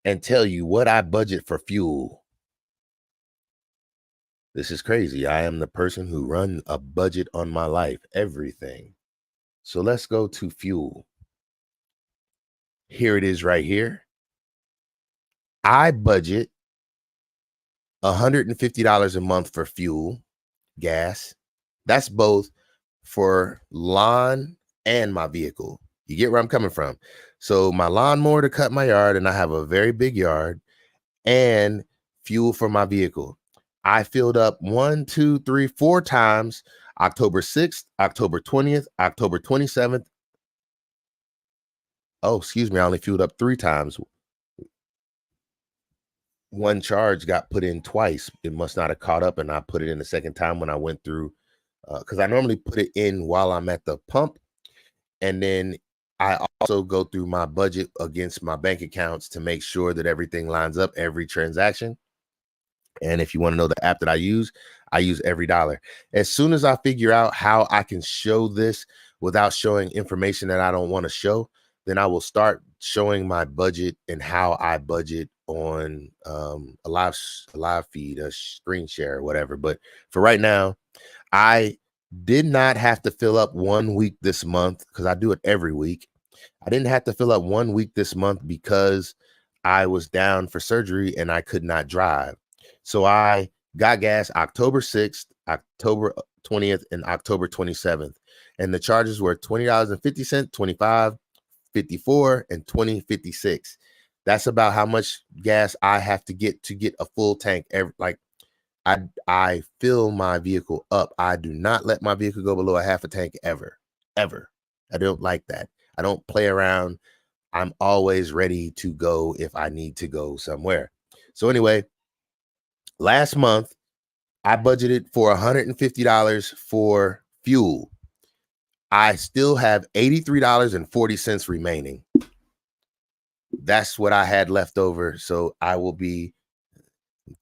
and tell you what I budget for fuel. This is crazy. I am the person who runs a budget on my life, everything. So let's go to fuel. Here it is right here. I budget $150 a month for fuel, gas. That's both for lawn and my vehicle. You get where I'm coming from. So my lawnmower to cut my yard, and I have a very big yard, and fuel for my vehicle. I filled up 1, 2, 3, 4 times October 6th, October 20th, October 27th. Oh, excuse me. I only filled up 3 times. One charge got put in twice. It must not have caught up, and I put it in the second time when I went through, because I normally put it in while I'm at the pump. And then I also go through my budget against my bank accounts to make sure that everything lines up, every transaction. And if you want to know the app that I use Every Dollar. As soon as I figure out how I can show this without showing information that I don't want to show, then I will start showing my budget and how I budget on a live feed, a screen share, or whatever. But for right now, I did not have to fill up 1 week this month, because I do it every week. I didn't have to fill up 1 week this month because I was down for surgery and I could not drive. So I got gas October 6th, October 20th, and October 27th. And the charges were $20.50, $25, $54, and $20.56. That's about how much gas I have to get a full tank. I fill my vehicle up. I do not let my vehicle go below a half a tank ever. I don't like that. I don't play around. I'm always ready to go if I need to go somewhere. So anyway, last month I budgeted for $150 for fuel. I still have $83.40 remaining. That's what I had left over. So I will be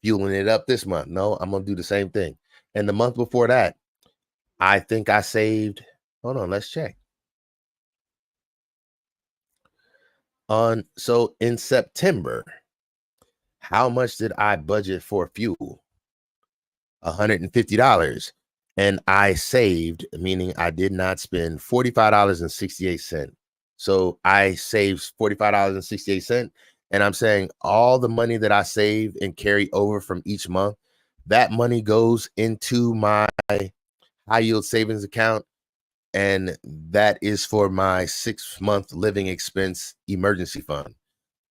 fueling it up this month. No, I'm going to do the same thing. And the month before that, I think I saved, hold on, let's check. So in September, how much did I budget for fuel? $150. And I saved, meaning I did not spend $45.68. So I saved $45.68. And I'm saying all the money that I save and carry over from each month, that money goes into my high yield savings account. And that is for my 6-month living expense emergency fund.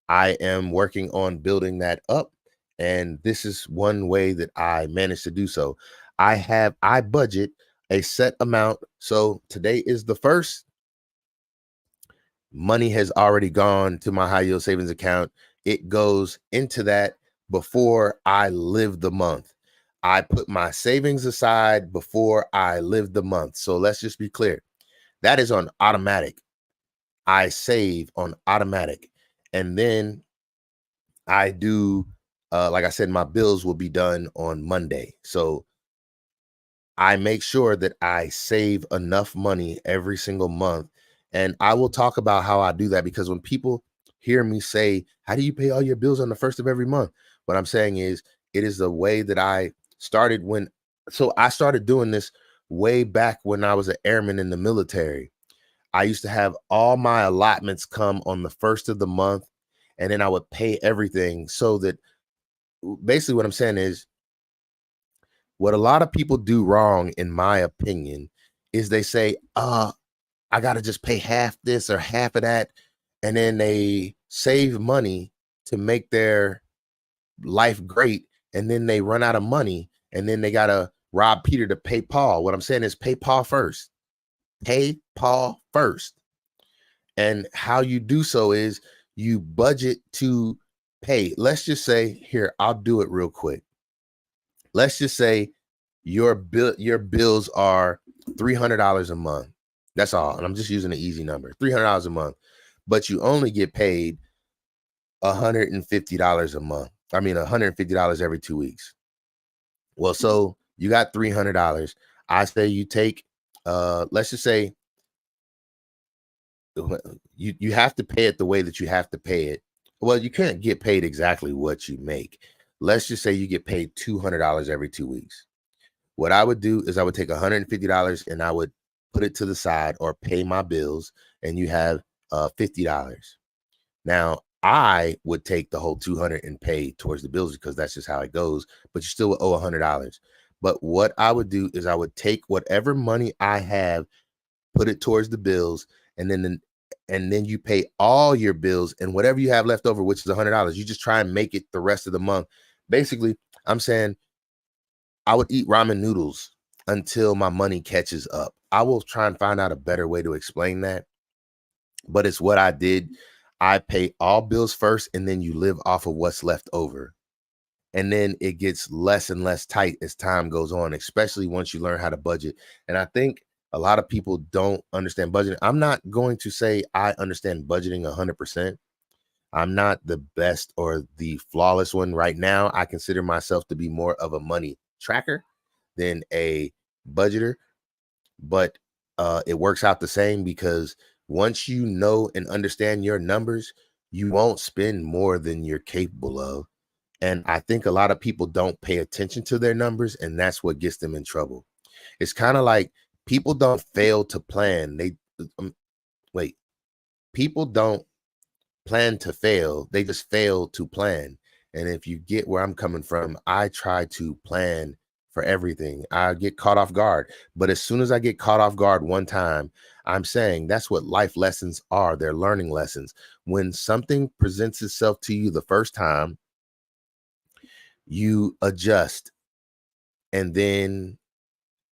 I am working on building that up. And this is one way that I managed to do so. I budget a set amount. So today is the 1st. Money has already gone to my high yield savings account. It goes into that before I live the month. I put my savings aside before I live the month. So let's just be clear. That is on automatic. I save on automatic. And then I do, like I said, my bills will be done on Monday. So I make sure that I save enough money every single month. And I will talk about how I do that, because when people hear me say, how do you pay all your bills on the first of every month? What I'm saying is, it is the way that I started so I started doing this way back when I was an airman in the military. I used to have all my allotments come on the first of the month, and then I would pay everything, so that basically what I'm saying is, what a lot of people do wrong, in my opinion, is they say, I got to just pay half this or half of that. And then they save money to make their life great. And then they run out of money. And then they got to rob Peter to pay Paul. What I'm saying is, pay Paul first. Pay Paul first. And how you do so is you budget to pay. Let's just say, here, I'll do it real quick. Let's just say your bills are $300 a month. That's all. And I'm just using an easy number, $300 a month, but you only get paid $150 a month. I mean, $150 every 2 weeks. Well, so you got $300. I say you take, let's just say you have to pay it the way that you have to pay it. Well, you can't get paid exactly what you make. Let's just say you get paid $200 every 2 weeks. What I would do is I would take $150 and I would put it to the side, or pay my bills, and you have $50. Now, I would take the whole 200 and pay towards the bills, because that's just how it goes, but you still would owe $100. But what I would do is I would take whatever money I have, put it towards the bills, and then you pay all your bills, and whatever you have left over, which is $100, you just try and make it the rest of the month. Basically, I'm saying I would eat ramen noodles until my money catches up. I will try and find out a better way to explain that, but it's what I did. I pay all bills first, and then you live off of what's left over. And then it gets less and less tight as time goes on, especially once you learn how to budget. And I think a lot of people don't understand budgeting. I'm not going to say I understand budgeting 100%. I'm not the best or the flawless one right now. I consider myself to be more of a money tracker than a budgeter, but it works out the same, because once you know and understand your numbers, you won't spend more than you're capable of. And I think a lot of people don't pay attention to their numbers, and that's what gets them in trouble. It's kind of like, people don't fail to plan. Wait, people don't plan to fail. They just fail to plan. And if you get where I'm coming from, I try to plan for everything. I get caught off guard. But as soon as I get caught off guard one time, I'm saying that's what life lessons are. They're learning lessons. When something presents itself to you the first time, you adjust. And then,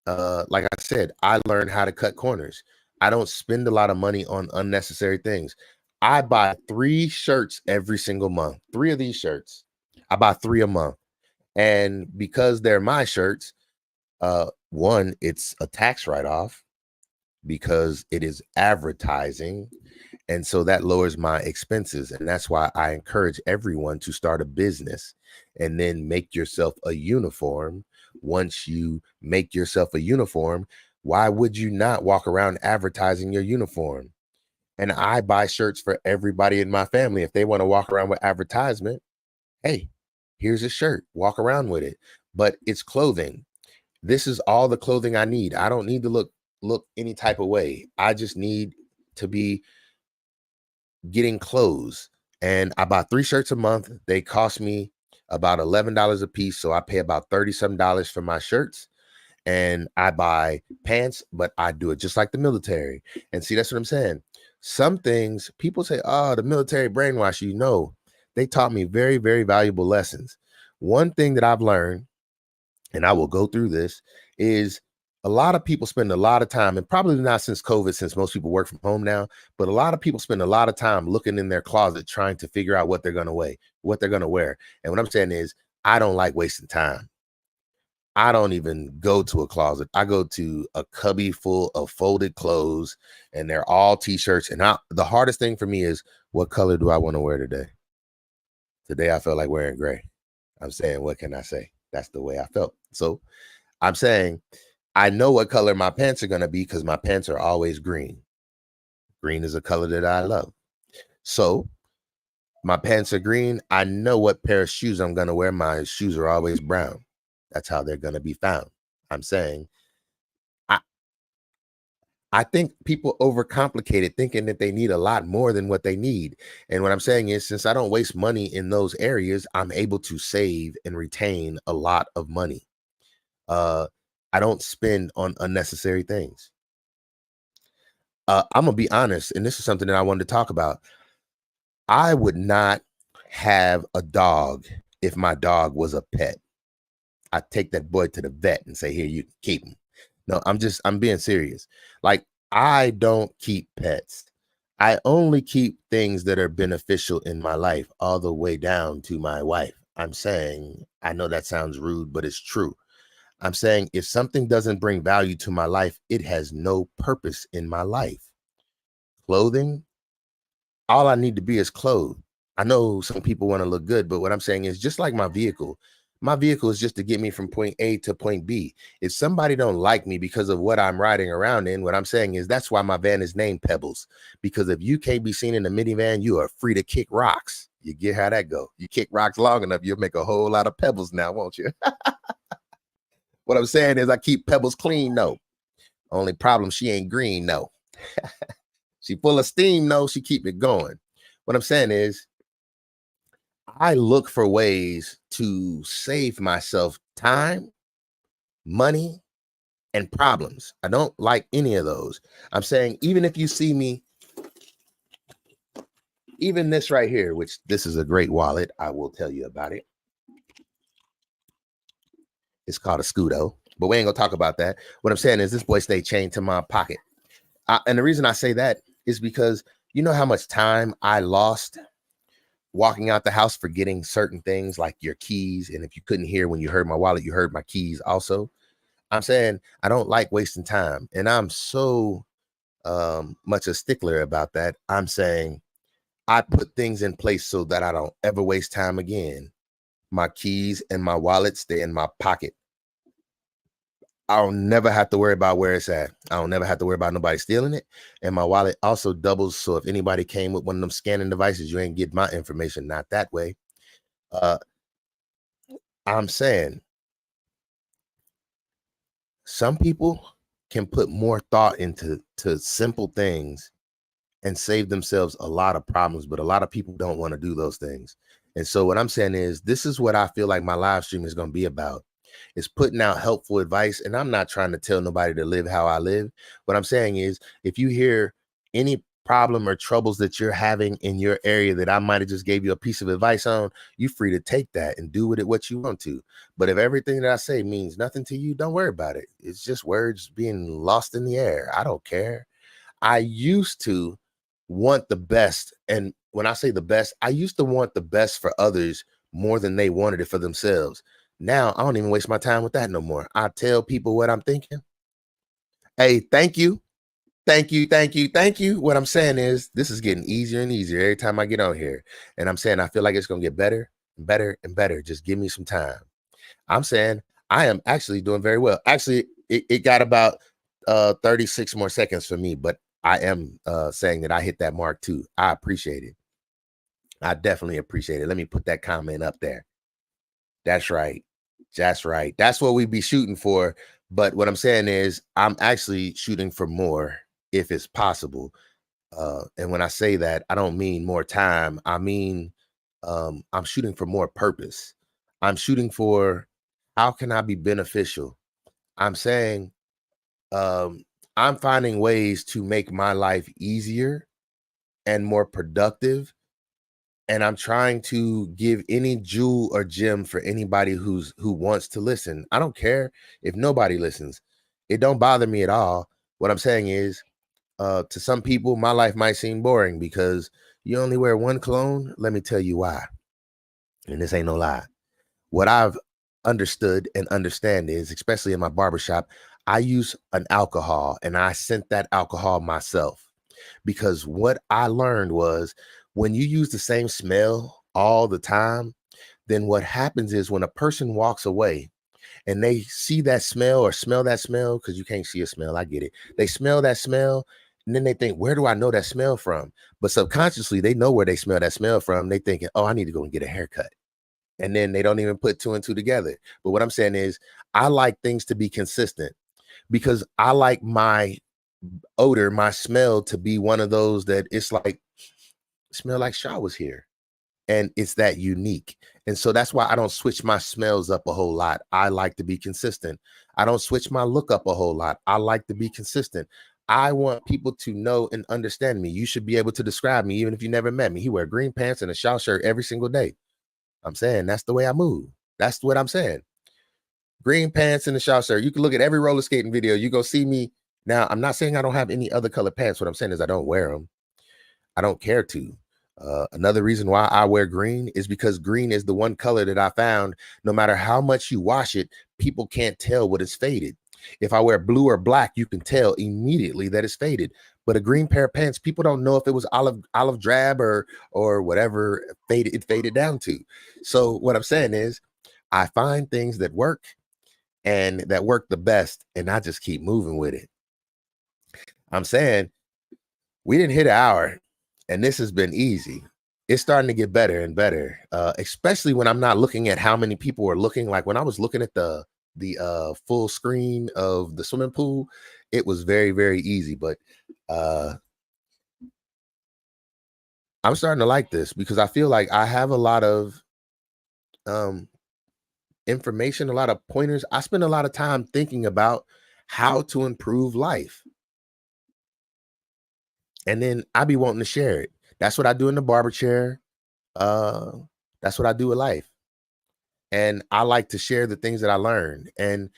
like I said, I learned how to cut corners. I don't spend a lot of money on unnecessary things. I buy 3 shirts every single month. 3 of these shirts. I buy 3 a month. And because they're my shirts, one, it's a tax write-off because it is advertising. And so that lowers my expenses. And that's why I encourage everyone to start a business and then make yourself a uniform. Once you make yourself a uniform, why would you not walk around advertising your uniform? And I buy shirts for everybody in my family. If they want to walk around with advertisement, hey, here's a shirt, walk around with it. But it's clothing. This is all the clothing I need. I don't need to look any type of way. I just need to be getting clothes. And I buy 3 shirts a month. They cost me about $11 a piece. So I pay about $30 for my shirts. And I buy pants, but I do it just like the military. And see, that's what I'm saying. Some things people say, oh, the military brainwash you. No, they taught me very, very valuable lessons. One thing that I've learned, and I will go through this, is a lot of people spend a lot of time, and probably not since COVID, since most people work from home now, but a lot of people spend a lot of time looking in their closet trying to figure out what they're going to wear, what they're going to wear. And what I'm saying is, I don't like wasting time. I don't even go to a closet. I go to a cubby full of folded clothes, and they're all t-shirts. And the hardest thing for me is, what color do I want to wear today? Today I felt like wearing gray. I'm saying, what can I say? That's the way I felt. So I'm saying, I know what color my pants are going to be because my pants are always green. Green is a color that I love. So my pants are green. I know what pair of shoes I'm going to wear. My shoes are always brown. That's how they're going to be found. I'm saying, I think people overcomplicate it, thinking that they need a lot more than what they need. And what I'm saying is, since I don't waste money in those areas, I'm able to save and retain a lot of money. I don't spend on unnecessary things. I'm gonna be honest, and this is something that I wanted to talk about. I would not have a dog if my dog was a pet. I'd take that boy to the vet and say, here, you can keep him. No, I'm being serious. Like, I don't keep pets. I only keep things that are beneficial in my life, all the way down to my wife. I'm saying, I know that sounds rude, but it's true. I'm saying, if something doesn't bring value to my life, it has no purpose in my life. Clothing, all I need to be is clothed. I know some people want to look good, but what I'm saying is, just like my vehicle is just to get me from point A to point B. If somebody don't like me because of what I'm riding around in, what I'm saying is, that's why my van is named Pebbles, because if you can't be seen in a minivan, you are free to kick rocks. You get how that go. You kick rocks long enough, you'll make a whole lot of pebbles now, won't you? What I'm saying is, I keep Pebbles clean, no. Only problem, she ain't green, no. She full of steam, no. She keep it going. What I'm saying is, I look for ways to save myself time, money, and problems. I don't like any of those. I'm saying, even if you see me, even this right here, which this is a great wallet, I will tell you about it. It's called a Scudo, but we ain't gonna talk about that. What I'm saying is, this boy stay chained to my pocket. And the reason I say that is because, you know how much time I lost walking out the house forgetting certain things like your keys. And if you couldn't hear when you heard my wallet, you heard my keys also. I'm saying, I don't like wasting time. And I'm so much a stickler about that. I'm saying, I put things in place so that I don't ever waste time again. My keys and my wallet stay in my pocket. I'll never have to worry about where it's at. I don't never have to worry about nobody stealing it. And my wallet also doubles. So if anybody came with one of them scanning devices, you ain't get my information. Not that way. I'm saying, some people can put more thought into simple things and save themselves a lot of problems, but a lot of people don't want to do those things. And so what I'm saying is, this is what I feel like my live stream is going to be about. Is putting out helpful advice. And I'm not trying to tell nobody to live how I live. What I'm saying is, if you hear any problem or troubles that you're having in your area that I might have just gave you a piece of advice on, you're free to take that and do with it what you want to. But if everything that I say means nothing to you, don't worry about it. It's just words being lost in the air. I don't care. I used to want the best. And when I say the best, I used to want the best for others more than they wanted it for themselves. Now I don't even waste my time with that no more. I tell people what I'm thinking. Hey, thank you. Thank you. Thank you. Thank you. What I'm saying is, this is getting easier and easier every time I get on here. And I'm saying, I feel like it's going to get better and better and better. Just give me some time. I'm saying, I am actually doing very well. Actually, it got about 36 more seconds for me, but I am saying that I hit that mark too. I appreciate it. I definitely appreciate it. Let me put that comment up there. That's right. That's right. That's what we be shooting for. But what I'm saying is, I'm actually shooting for more if it's possible. And when I say that, I don't mean more time. I mean, I'm shooting for more purpose. I'm shooting for, how can I be beneficial? I'm saying, I'm finding ways to make my life easier and more productive. And I'm trying to give any jewel or gem for anybody who wants to listen. I don't care if nobody listens. It don't bother me at all. What I'm saying is, to some people, my life might seem boring because you only wear one cologne. Let me tell you why. And this ain't no lie. What I've understood and understand is, especially in my barbershop, I use an alcohol and I scent that alcohol myself. Because what I learned was when you use the same smell all the time, then what happens is when a person walks away and they see that smell or smell that smell, because you can't see a smell, I get it. They smell that smell and then they think, where do I know that smell from? But subconsciously, they know where they smell that smell from. They thinking, oh, I need to go and get a haircut. And then they don't even put two and two together. But what I'm saying is, I like things to be consistent because I like my odor, my smell to be one of those that it's like, smell like Shaw was here. And it's that unique. And so that's why I don't switch my smells up a whole lot. I like to be consistent. I don't switch my look up a whole lot. I like to be consistent. I want people to know and understand me. You should be able to describe me even if you never met me. He wear green pants and a Shaw shirt every single day. I'm saying that's the way I move. That's what I'm saying. Green pants and a Shaw shirt. You can look at every roller skating video. You go see me. Now, I'm not saying I don't have any other color pants. What I'm saying is I don't wear them. I don't care to. Another reason why I wear green is because green is the one color that I found, no matter how much you wash it, people can't tell what is faded. If I wear blue or black, you can tell immediately that it's faded. But a green pair of pants, people don't know if it was olive drab or whatever it faded down to. So what I'm saying is I find things that work and that work the best, and I just keep moving with it. I'm saying we didn't hit an hour, and this has been easy. It's starting to get better and better, especially when I'm not looking at how many people are looking. Like when I was looking at the full screen of the swimming pool, it was very, very easy. But I'm starting to like this because I feel like I have a lot of um, information, a lot of pointers. I spend a lot of time thinking about how to improve life. And then I be wanting to share it. That's what I do in the barber chair. Uh, that's what I do with life. And I like to share the things that I learned. And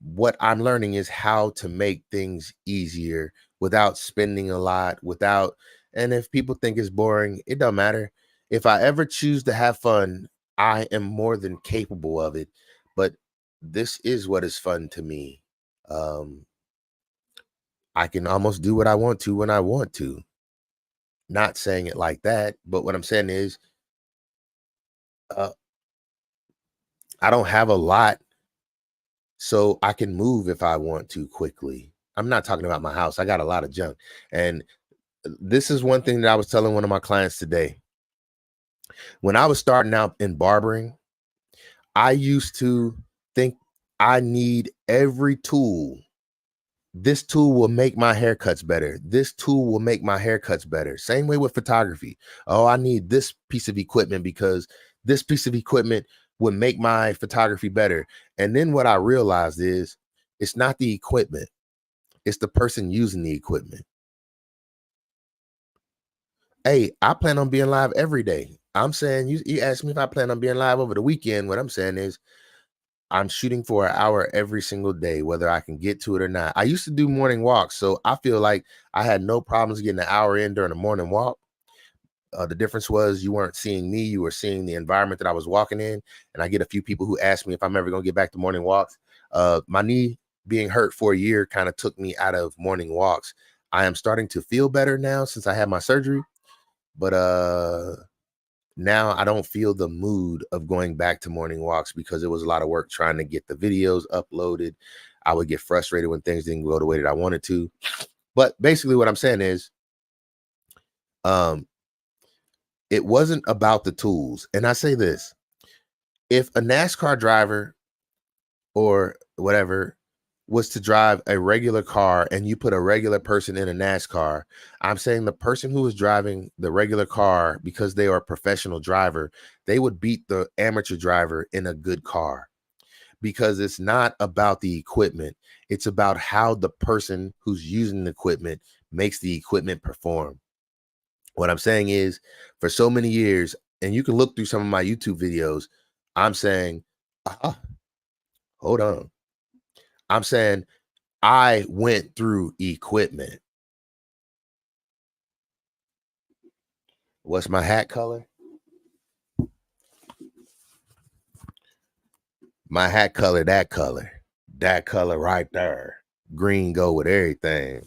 what I'm learning is how to make things easier without spending a lot, and if people think it's boring, it don't matter. If I ever choose to have fun, I am more than capable of it. But this is what is fun to me. Um, I can almost do what I want to when I want to. Not saying it like that, but what I'm saying is, uh, I don't have a lot, so I can move if I want to quickly. I'm not talking about my house. I got a lot of junk. And this is one thing that I was telling one of my clients today. When I was starting out in barbering, I used to think I need every tool. This tool will make my haircuts better. This tool will make my haircuts better. Same way with photography. Oh, I need this piece of equipment because this piece of equipment would make my photography better. And then what I realized is it's not the equipment, it's the person using the equipment. Hey, I plan on being live every day. I'm saying you asked me if I plan on being live over the weekend. What I'm saying is I'm shooting for an hour every single day, whether I can get to it or not. I used to do morning walks, so I feel like I had no problems getting an hour in during a morning walk. The difference was you weren't seeing me, you were seeing the environment that I was walking in. And I get a few people who ask me if I'm ever going to get back to morning walks. My knee being hurt for a year kind of took me out of morning walks. I am starting to feel better now since I had my surgery, but now I don't feel the mood of going back to morning walks because it was a lot of work trying to get the videos uploaded. I would get frustrated when things didn't go the way that I wanted to. But basically what I'm saying is, um, it wasn't about the tools. And I say this, if a NASCAR driver or whatever was to drive a regular car and you put a regular person in a NASCAR, I'm saying the person who is driving the regular car, because they are a professional driver, they would beat the amateur driver in a good car, because it's not about the equipment. It's about how the person who's using the equipment makes the equipment perform. What I'm saying is, for so many years, and you can look through some of my YouTube videos, I'm saying, hold on. I'm saying I went through equipment. What's my hat color? My hat color, that color right there. Green go with everything.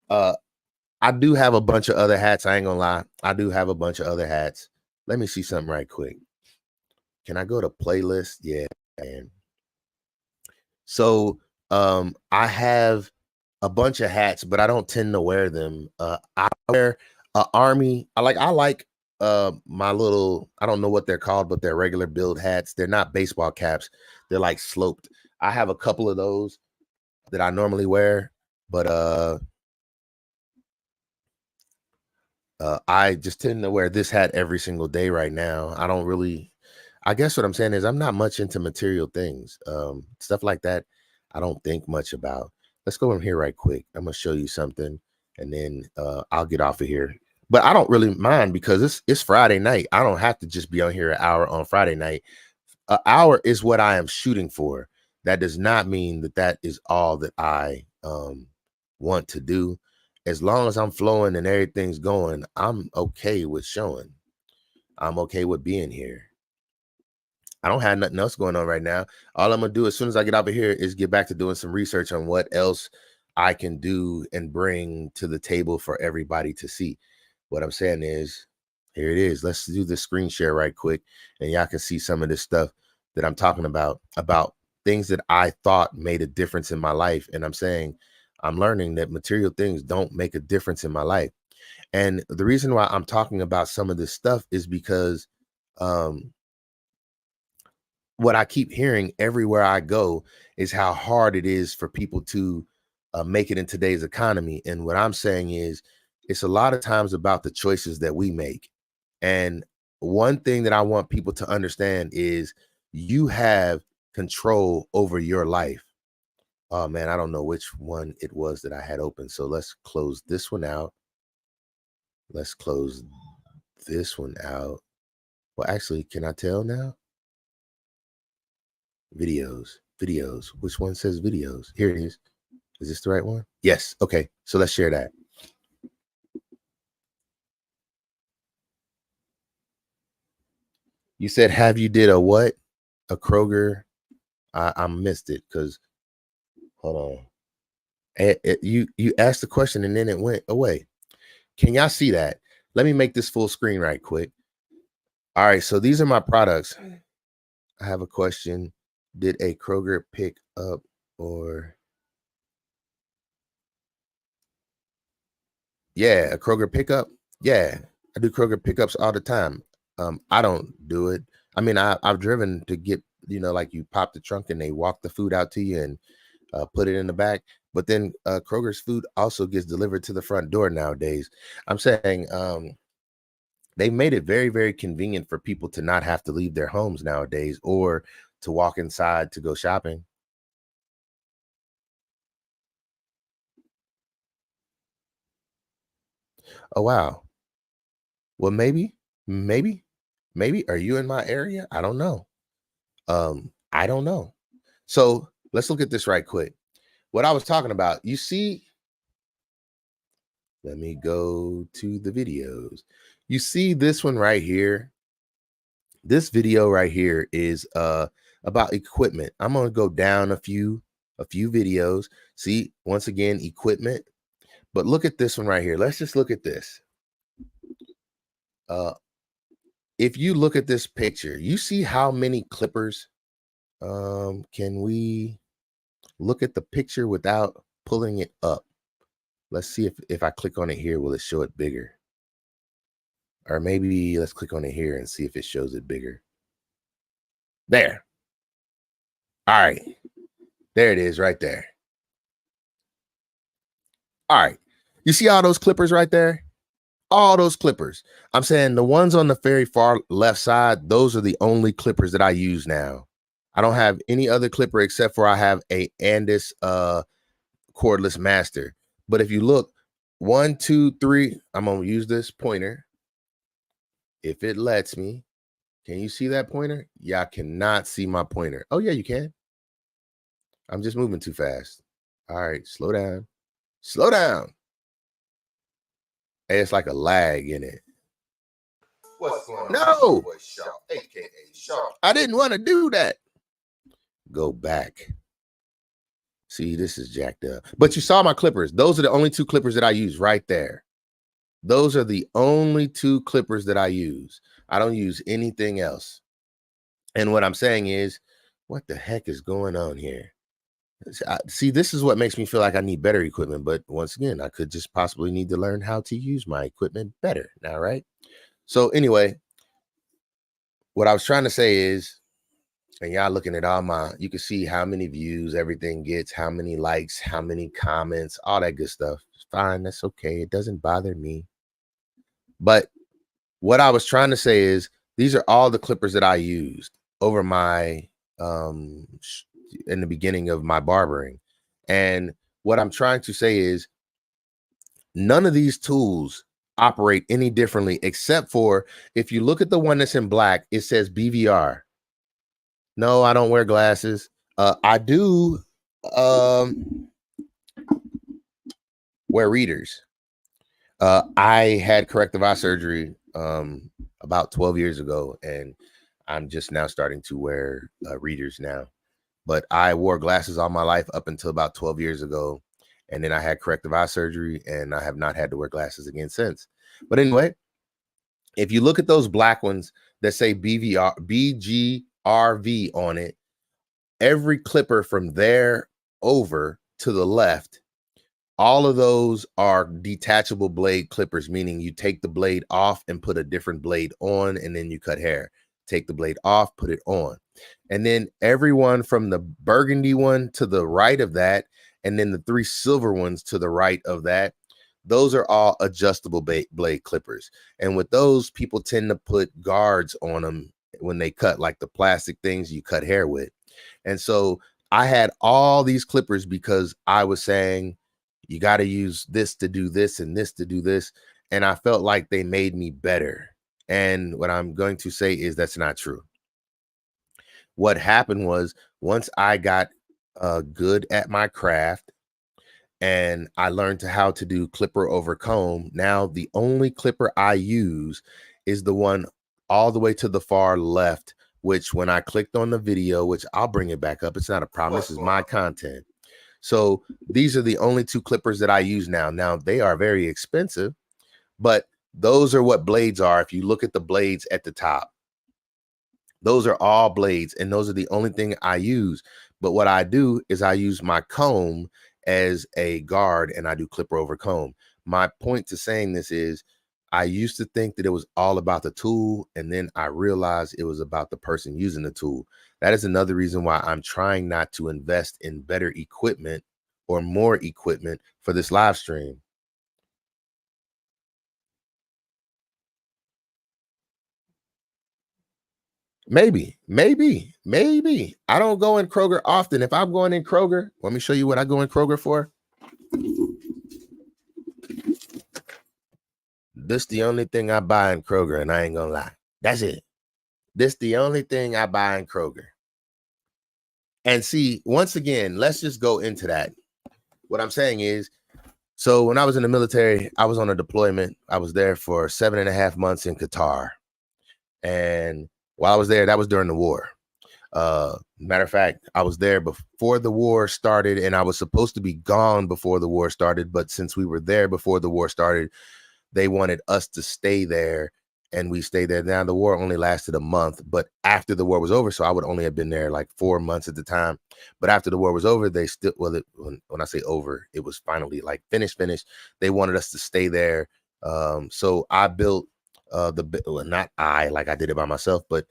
I do have a bunch of other hats. I ain't gonna lie. I do have a bunch of other hats. Let me see something right quick. Can I go to playlist? Yeah, man. So I have a bunch of hats, but I don't tend to wear them. I wear army. I like my little, I don't know what they're called, but they're regular build hats. They're not baseball caps. They're like sloped. I have a couple of those that I normally wear, but I just tend to wear this hat every single day right now. I don't really, I guess what I'm saying is I'm not much into material things. Stuff like that, I don't think much about. Let's go in here right quick. I'm gonna show you something and then I'll get off of here. But I don't really mind because it's Friday night. I don't have to just be on here an hour on Friday night. An hour is what I am shooting for. That does not mean that that is all that I want to do. As long as I'm flowing and everything's going, I'm okay with showing. I'm okay with being here. I don't have nothing else going on right now. All I'm gonna do as soon as I get out of here is get back to doing some research on what else I can do and bring to the table for everybody to see. What I'm saying is, here it is. Let's do the screen share right quick, and y'all can see some of this stuff that I'm talking about things that I thought made a difference in my life. And I'm saying I'm learning that material things don't make a difference in my life. And the reason why I'm talking about some of this stuff is because what I keep hearing everywhere I go is how hard it is for people to make it in today's economy. And what I'm saying is, it's a lot of times about the choices that we make. And one thing that I want people to understand is you have control over your life. Oh man, I don't know which one it was that I had open. So let's close this one out. Let's close this one out. Well, actually, can I tell now? Videos. Which one says videos? Here it is. Is this the right one? Yes. Okay. So let's share that. You said, have you did a what? A Kroger? I missed it because hold on. You asked the question and then it went away. Can y'all see that? Let me make this full screen right quick. All right. So these are my products. I have a question. Did a Kroger pick up or yeah, a Kroger pickup? Yeah, I do Kroger pickups all the time. I don't do it. I mean, I've driven to get, like you pop the trunk and they walk the food out to you and put it in the back. But then Kroger's food also gets delivered to the front door nowadays. I'm saying they made it very, very convenient for people to not have to leave their homes nowadays or to walk inside to go shopping. Oh, wow. Well, maybe. Are you in my area? I don't know. I don't know. So let's look at this right quick. What I was talking about, you see, let me go to the videos. You see this one right here. This video right here is about equipment. I'm gonna go down a few videos. See, once again, equipment. But look at this one right here. Let's just look at this. If you look at this picture, you see how many clippers. Can we look at the picture without pulling it up? Let's see if I click on it here, will it show it bigger? Or maybe let's click on it here and see if it shows it bigger. There. All right. There it is right there. All right. You see all those clippers right there? All those clippers. I'm saying the ones on the very far left side, those are the only clippers that I use now. I don't have any other clipper except for I have a Andis cordless master. But if you look, 1, 2, 3, I'm gonna use this pointer. If it lets me, can you see that pointer? Yeah, I cannot see my pointer. Oh, yeah, you can. I'm just moving too fast. All right, slow down. Slow down. Hey, it's like a lag in it. What's going on? No, Boy Sharp, aka Sharp. I didn't want to do that. go back. See, this is jacked up. But you saw my clippers. Those are the only 2 clippers that I use right there. Those are the only 2 clippers that I use. I don't use anything else. And what I'm saying is, what the heck is going on here? See, this is what makes me feel like I need better equipment. But once again, I could just possibly need to learn how to use my equipment better now, right? So anyway, what I was trying to say is, and y'all looking at all you can see how many views everything gets, how many likes, how many comments, all that good stuff. It's fine. That's okay. It doesn't bother me. But what I was trying to say is, these are all the clippers that I used over my in the beginning of my barbering. And what I'm trying to say is, none of these tools operate any differently, except for if you look at the one that's in black, it says BVR. No, I don't wear glasses. I do wear readers. I had corrective eye surgery about 12 years ago, and I'm just now starting to wear readers now. But I wore glasses all my life up until about 12 years ago. And then I had corrective eye surgery, and I have not had to wear glasses again since. But anyway, if you look at those black ones that say BGRV on it, every clipper from there over to the left, all of those are detachable blade clippers, meaning you take the blade off and put a different blade on, and then you cut hair. Take the blade off, put it on. And then everyone from the burgundy one to the right of that, and then the 3 silver ones to the right of that, those are all adjustable blade clippers. And with those, people tend to put guards on them when they cut, like the plastic things you cut hair with. And so I had all these clippers because I was saying, you got to use this to do this and this to do this. And I felt like they made me better. And what I'm going to say is that's not true. What happened was, once I got good at my craft and I learned how to do clipper over comb, now the only clipper I use is the one all the way to the far left, which when I clicked on the video, which I'll bring it back up, it's not a problem. This is my content. So these are the only 2 clippers that I use now. Now they are very expensive, but those are what blades are. If you look at the blades at the top, those are all blades, and those are the only thing I use. But what I do is I use my comb as a guard, and I do clipper over comb. My point to saying this is, I used to think that it was all about the tool, and then I realized it was about the person using the tool. That is another reason why I'm trying not to invest in better equipment or more equipment for this live stream. Maybe. I don't go in Kroger often. If I'm going in Kroger, let me show you what I go in Kroger for. This the only thing I buy in Kroger, and I ain't gonna lie. That's it. This the only thing I buy in Kroger. And see, once again, let's just go into that. What I'm saying is, so when I was in the military, I was on a deployment. I was there for 7.5 months in Qatar. And while I was there, that was during the war. Matter of fact, I was there before the war started, and I was supposed to be gone before the war started. But since we were there before the war started, they wanted us to stay there, and we stayed there. Now, the war only lasted a month, but after the war was over, so I would only have been there like 4 months at the time. But after the war was over, they still, well, when I say over, it was finally like finished. They wanted us to stay there. So I built not I, like I did it by myself, but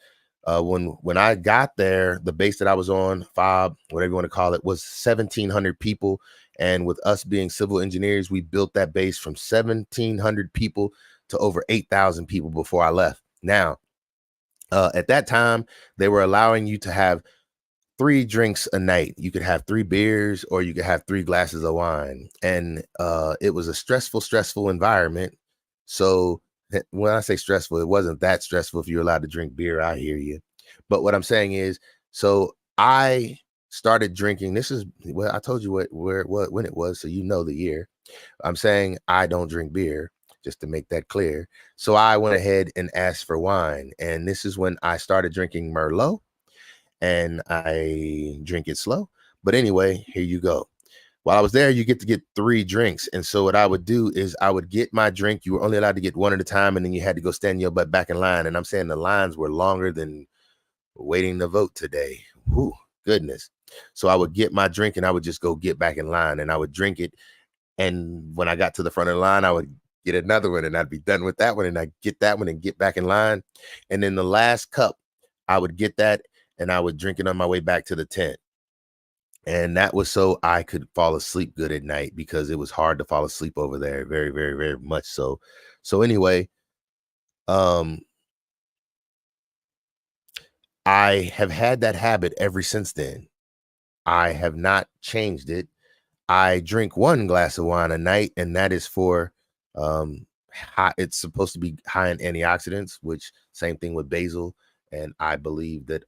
when I got there, the base that I was on, FOB, whatever you want to call it, was 1,700 people. And with us being civil engineers, we built that base from 1,700 people to over 8,000 people before I left. Now, at that time, they were allowing you to have 3 drinks a night. You could have 3 beers, or you could have 3 glasses of wine. And it was a stressful environment. So when I say stressful, it wasn't that stressful. If you're allowed to drink beer, I hear you. But what I'm saying is, so I started drinking. This is, well, I told you when it was, so you know the year. I'm saying I don't drink beer, just to make that clear. So I went ahead and asked for wine. And this is when I started drinking Merlot. and I drink it slow. But anyway, here you go. While I was there, you get to get 3 drinks. And so what I would do is I would get my drink. You were only allowed to get one at a time, and then you had to go stand your butt back in line. And I'm saying the lines were longer than waiting to vote today. Whew, goodness. So I would get my drink and I would just go get back in line and I would drink it. And when I got to the front of the line, I would get another one and I'd be done with that one. And I'd get that one and get back in line. And then the last cup, I would get that and I would drink it on my way back to the tent. And that was so I could fall asleep good at night because it was hard to fall asleep over there. Very, very, very much so. So anyway, I have had that habit ever since then. I have not changed it. I drink 1 glass of wine a night, and that is for high, it's supposed to be high in antioxidants, which same thing with basil. And I believe that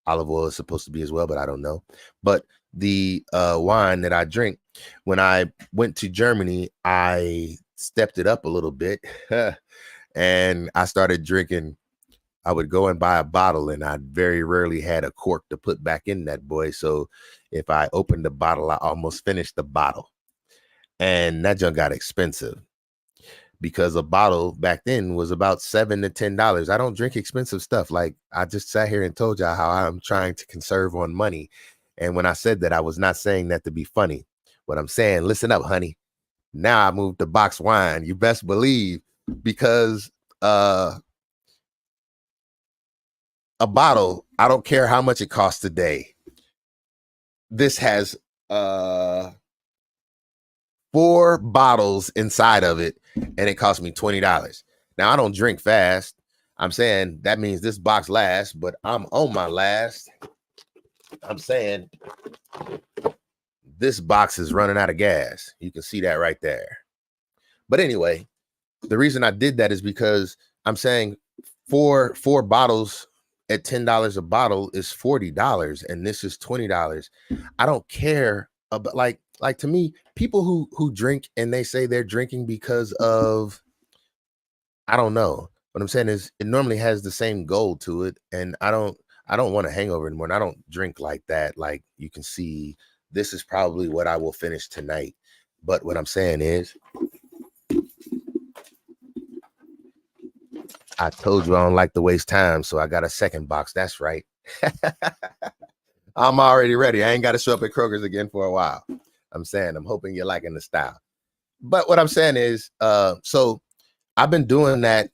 olive oil is supposed to be as well, but I don't know. But the wine that I drink, when I went to Germany, I stepped it up a little bit and I started drinking. I would go and buy a bottle and I very rarely had a cork to put back in that boy. So if I opened the bottle, I almost finished the bottle. And that junk got expensive because a bottle back then was about $7 to $10. I don't drink expensive stuff. Like I just sat here and told y'all how I'm trying to conserve on money. And when I said that, I was not saying that to be funny. What I'm saying, listen up, honey. Now I moved to box wine. You best believe, because a bottle, I don't care how much it costs today. This has 4 bottles inside of it, and it cost me $20. Now I don't drink fast. I'm saying that means this box lasts, but I'm on my last. I'm saying this box is running out of gas. You can see that right there. But anyway, the reason I did that is because I'm saying four bottles at $10 a bottle is $40, and this is $20. I don't care about like to me, people who drink and they say they're drinking because of, I don't know. What I'm saying is it normally has the same goal to it, and I don't want a hangover anymore. And I don't drink like that. Like you can see, this is probably what I will finish tonight. But what I'm saying is, I told you I don't like to waste time, so I got a second box. That's right. I'm already ready. I ain't got to show up at Kroger's again for a while. I'm saying, I'm hoping you're liking the style. But what I'm saying is, so I've been doing that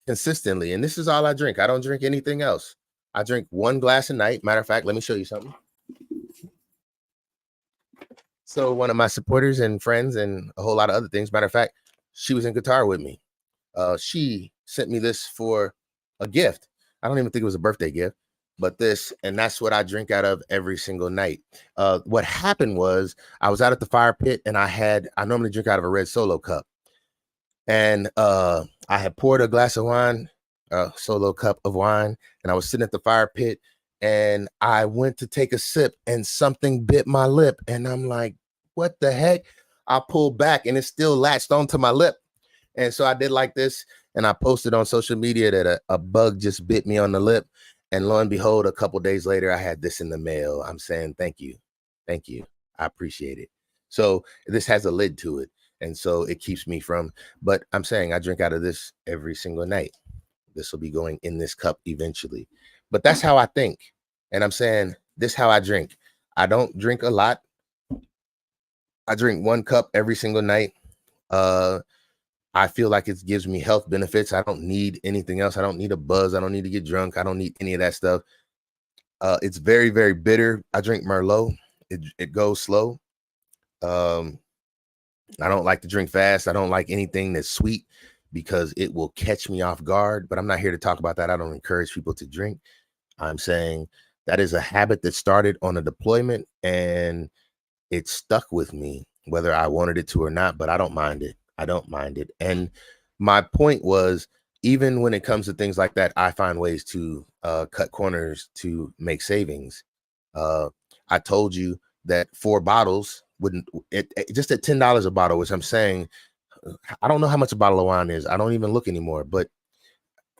consistently, and this is all I drink. I don't drink anything else. I drink 1 glass a night. Matter of fact, let me show you something. So one of my supporters and friends and a whole lot of other things, matter of fact, she was in Qatar with me. She sent me this for a gift. I don't even think it was a birthday gift, but this, and that's what I drink out of every single night. What happened was I was out at the fire pit and I normally drink out of a red Solo cup. And I had poured a glass of wine, a Solo cup of wine, and I was sitting at the fire pit and I went to take a sip and something bit my lip. And I'm like, what the heck? I pulled back and it still latched onto my lip. And so I did like this, and I posted on social media that a bug just bit me on the lip. And lo and behold, a couple days later, I had this in the mail. I'm saying, thank you. Thank you. I appreciate it. So this has a lid to it. And so it keeps me from, but I'm saying I drink out of this every single night. This will be going in this cup eventually. But that's how I think. And I'm saying this is how I drink. I don't drink a lot. I drink 1 cup every single night. I feel like it gives me health benefits. I don't need anything else. I don't need a buzz. I don't need to get drunk. I don't need any of that stuff. It's very, very bitter. I drink Merlot. It goes slow. I don't like to drink fast. I don't like anything that's sweet because it will catch me off guard. But I'm not here to talk about that. I don't encourage people to drink. I'm saying that is a habit that started on a deployment and it stuck with me, whether I wanted it to or not, but I don't mind it. I don't mind it. And my point was, even when it comes to things like that, I find ways to cut corners to make savings. I told you that 4 bottles wouldn't, just at $10 a bottle, which I'm saying, I don't know how much a bottle of wine is. I don't even look anymore, but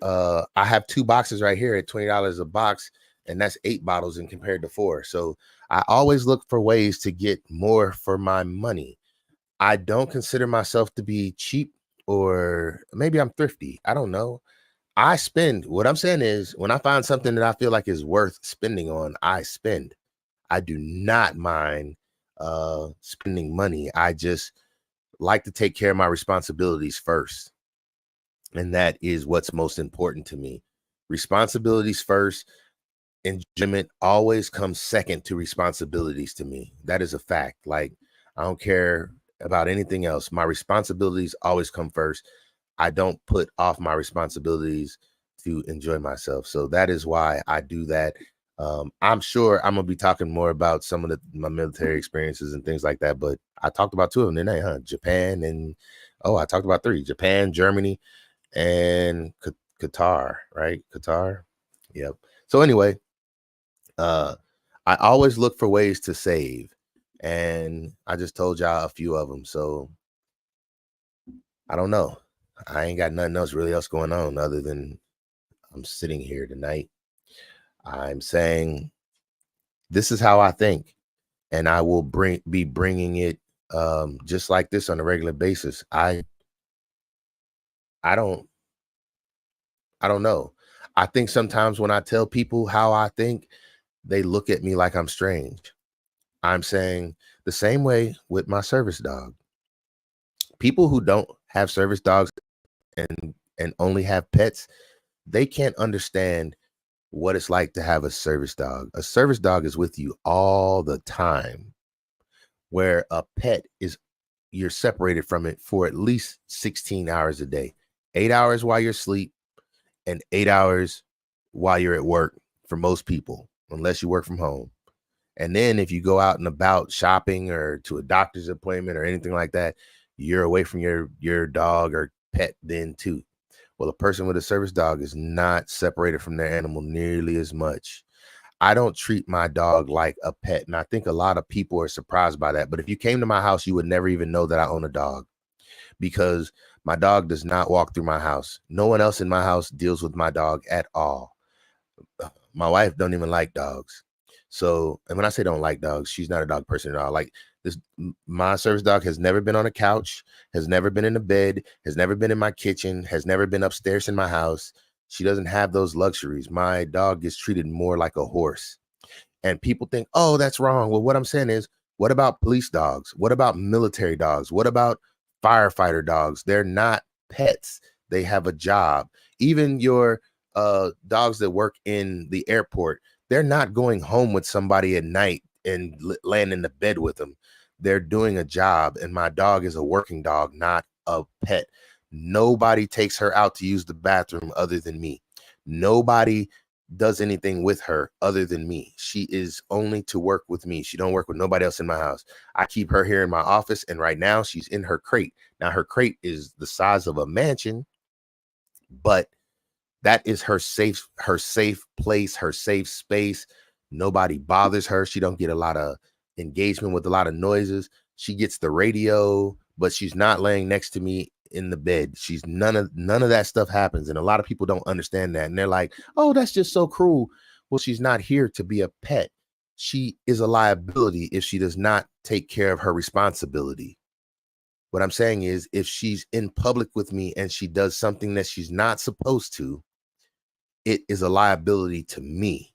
I have 2 boxes right here at $20 a box. and that's 8 bottles and compared to 4. So I always look for ways to get more for my money. I don't consider myself to be cheap, or maybe I'm thrifty. I don't know. I spend. What I'm saying is, when I find something that I feel like is worth spending on, I spend. I do not mind spending money. I just like to take care of my responsibilities first. And that is what's most important to me. Responsibilities first. Enjoyment always comes second to responsibilities to me. That is a fact. Like, I don't care about anything else. My responsibilities always come first. I don't put off my responsibilities to enjoy myself. So that is why I do that. I'm sure I'm gonna be talking more about some of my military experiences and things like that. But I talked about 2 of them today, huh? Japan and I talked about 3: Japan, Germany, and Qatar. Right, Qatar. Yep. So anyway, I always look for ways to save, and I just told y'all a few of them. So I don't know. I ain't got nothing else going on other than I'm sitting here tonight. I'm saying this is how I think, and I will be bringing it just like this on a regular basis. I don't know. I think sometimes when I tell people how I think, they look at me like I'm strange. I'm saying the same way with my service dog. People who don't have service dogs and only have pets, they can't understand what it's like to have a service dog. A service dog is with you all the time, where a pet is, you're separated from it for at least 16 hours a day. 8 hours while you're asleep and 8 hours while you're at work for most people, unless you work from home. And then if you go out and about shopping or to a doctor's appointment or anything like that, you're away from your dog or pet then too. Well, a person with a service dog is not separated from their animal nearly as much. I don't treat my dog like a pet, and I think a lot of people are surprised by that. But if you came to my house, you would never even know that I own a dog, because my dog does not walk through my house. No one else in my house deals with my dog at all. My wife don't even like dogs. So, and when I say don't like dogs, she's not a dog person at all. Like this, my service dog has never been on a couch, has never been in a bed, has never been in my kitchen, has never been upstairs in my house. She doesn't have those luxuries. My dog gets treated more like a horse. And people think, oh, that's wrong. Well, what I'm saying is, what about police dogs? What about military dogs? What about firefighter dogs? They're not pets. They have a job. Even your dogs that work in the airport, they're not going home with somebody at night and laying in the bed with them. They're doing a job. And my dog is a working dog, not a pet. Nobody takes her out to use the bathroom other than me. Nobody does anything with her other than me. She is only to work with me. She don't work with nobody else in my house. I keep her here in my office, and right now she's in her crate. Now her crate is the size of a mansion, but that is her safe place, her safe space. Nobody bothers her. She don't get a lot of engagement with a lot of noises. She gets the radio, but she's not laying next to me in the bed. She's none of that stuff happens. And a lot of people don't understand that. And they're like, oh, that's just so cruel. Well, she's not here to be a pet. She is a liability if she does not take care of her responsibility. What I'm saying is, if she's in public with me and she does something that she's not supposed to, it is a liability to me.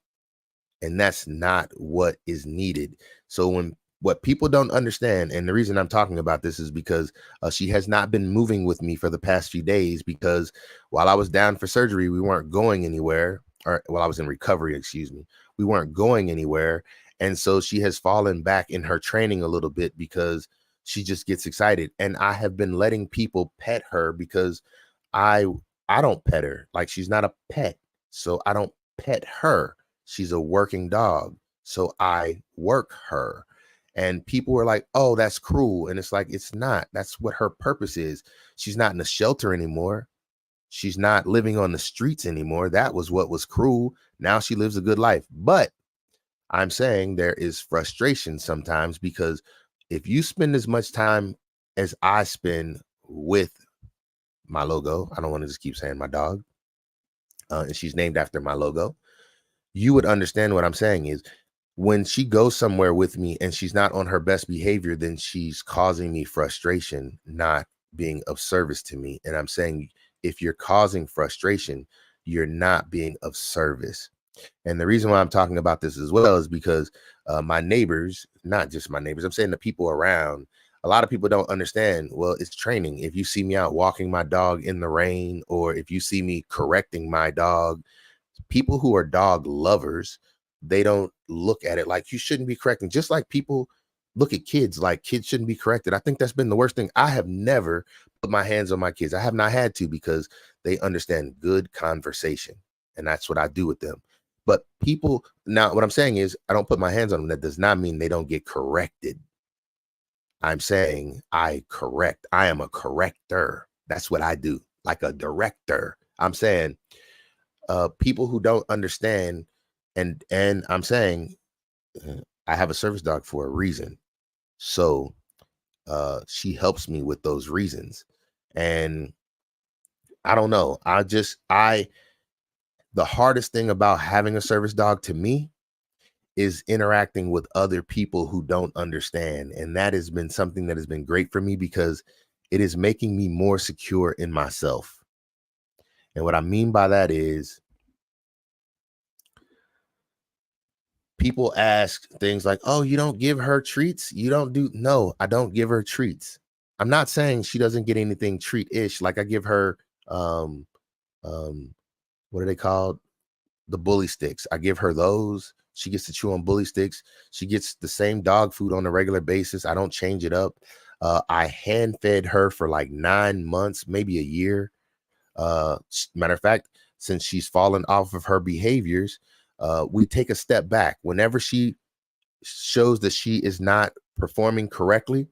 And that's not what is needed. So what people don't understand, and the reason I'm talking about this is because she has not been moving with me for the past few days, because while I was down for surgery, we weren't going anywhere. Or while I was in recovery, excuse me, we weren't going anywhere. And so she has fallen back in her training a little bit because she just gets excited. And I have been letting people pet her because I don't pet her. Like, she's not a pet. So I don't pet her. She's a working dog. So I work her. And people were like, oh, that's cruel. And it's like, it's not. That's what her purpose is. She's not in a shelter anymore. She's not living on the streets anymore. That was what was cruel. Now she lives a good life. But I'm saying there is frustration sometimes, because if you spend as much time as I spend with my logo, I don't want to just keep saying my dog, and she's named after my logo. you would understand what I'm saying is when she goes somewhere with me and she's not on her best behavior, then she's causing me frustration, not being of service to me. And I'm saying if you're causing frustration, you're not being of service. And the reason why I'm talking about this as well is because my neighbors, not just my neighbors, I'm saying the people around, a lot of people don't understand. Well, it's training. If you see me out walking my dog in the rain, or if you see me correcting my dog, people who are dog lovers, they don't look at it like you shouldn't be correcting. Just like people look at kids like kids shouldn't be corrected. I think that's been the worst thing. I have never put my hands on my kids. I have not had to because they understand good conversation. And that's what I do with them. But people now, what I'm saying is, I don't put my hands on them. That does not mean they don't get corrected. I'm saying I correct. I am a corrector. That's what I do, like a director. I'm saying people who don't understand, and I'm saying I have a service dog for a reason. So she helps me with those reasons. And I don't know. The hardest thing about having a service dog to me is interacting with other people who don't understand. And that has been something that has been great for me because it is making me more secure in myself. And what I mean by that is people ask things like, oh, you don't give her treats? You don't do, no, I don't give her treats. I'm not saying she doesn't get anything treat-ish. Like I give her, um, what are they called? The bully sticks. I give her those. She gets to chew on bully sticks. She gets the same dog food on a regular basis. I don't change it up. I hand fed her for like 9 months, maybe a year. Matter of fact, since she's fallen off of her behaviors, we take a step back. Whenever she shows that she is not performing correctly,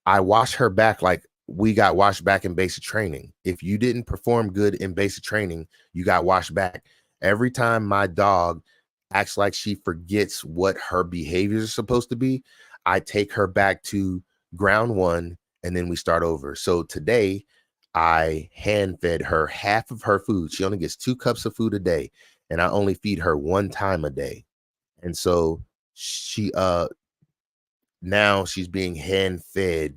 I wash her back like we got washed back in basic training. If you didn't perform good in basic training, you got washed back. Every time my dog acts like she forgets what her behaviors are supposed to be, I take her back to ground one and then we start over. So today, I hand fed her half of her food. She only gets 2 cups of food a day, and I only feed her 1 time a day. And so she now she's being hand fed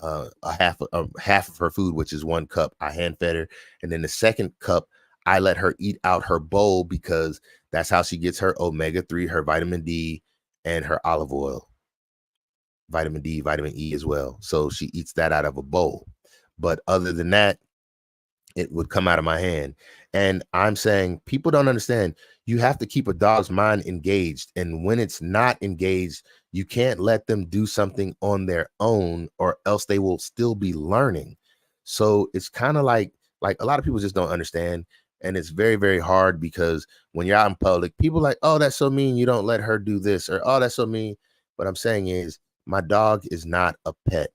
half of her food, which is 1 cup. I hand fed her, and then the second cup I let her eat out her bowl because that's how she gets her omega-3, her vitamin D, and her olive oil. Vitamin D, vitamin E as well. So she eats that out of a bowl. But other than that, it would come out of my hand. And I'm saying people don't understand. You have to keep a dog's mind engaged. And when it's not engaged, you can't let them do something on their own or else they will still be learning. So it's kind of like a lot of people just don't understand. And it's very, very hard because when you're out in public, people are like, oh, that's so mean. You don't let her do this, or oh, that's so mean. What I'm saying is my dog is not a pet.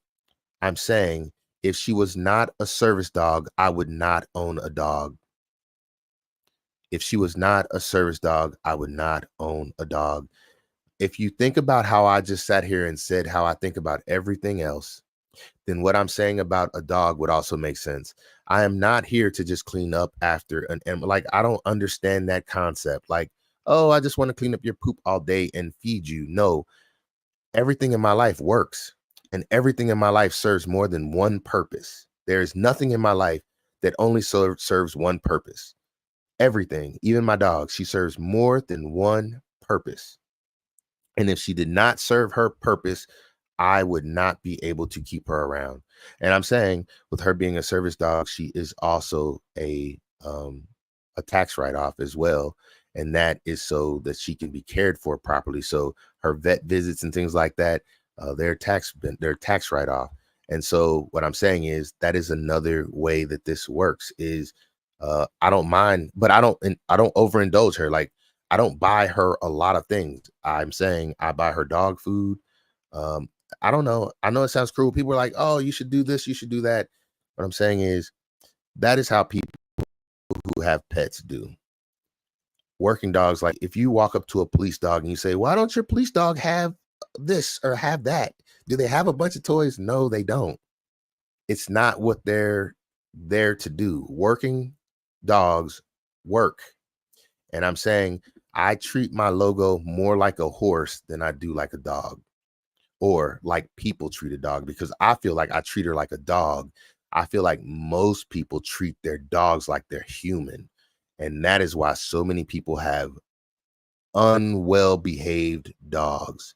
I'm saying if she was not a service dog, I would not own a dog. If she was not a service dog, I would not own a dog. If you think about how I just sat here and said how I think about everything else, then what I'm saying about a dog would also make sense. I am not here to just clean up after an animal. Like, I don't understand that concept. Like, oh, I just want to clean up your poop all day and feed you. No, everything in my life works, and everything in my life serves more than one purpose. There is nothing in my life that only serves one purpose. Everything, even my dog, she serves more than one purpose. And if she did not serve her purpose, I would not be able to keep her around. And I'm saying with her being a service dog, she is also a tax write-off as well. And that is so that she can be cared for properly. So her vet visits and things like that, they're tax write-off. And so what I'm saying is that is another way that this works is I don't mind, but I don't overindulge her. Like I don't buy her a lot of things. I'm saying I buy her dog food. Um, I don't know. I know it sounds cruel. People are like, oh, you should do this, you should do that. What I'm saying is that is how people who have pets do. Working dogs, like if you walk up to a police dog and you say, why don't your police dog have this or have that? Do they have a bunch of toys? No, they don't. It's not what they're there to do. Working dogs work. And I'm saying I treat my logo more like a horse than I do like a dog, or like people treat a dog, because I feel like I treat her like a dog. I feel like most people treat their dogs like they're human. And that is why so many people have unwell behaved dogs.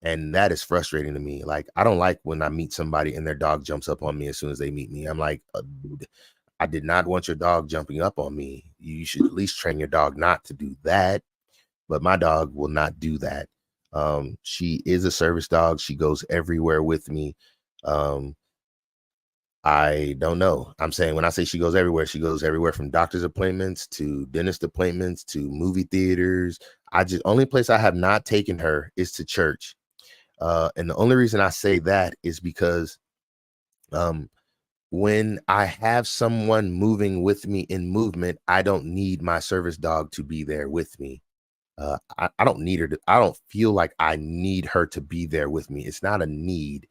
And that is frustrating to me. Like, I don't like when I meet somebody and their dog jumps up on me as soon as they meet me. I'm like, dude, I did not want your dog jumping up on me. You should at least train your dog not to do that. But my dog will not do that. She is a service dog. She goes everywhere with me. Um, I don't know. I'm saying, when I say she goes everywhere from doctor's appointments to dentist appointments to movie theaters. Only place I have not taken her is to church. And the only reason I say that is because um, when I have someone moving with me in movement, I don't need my service dog to be there with me. I don't need her to, I don't feel like I need her to be there with me. It's not a need.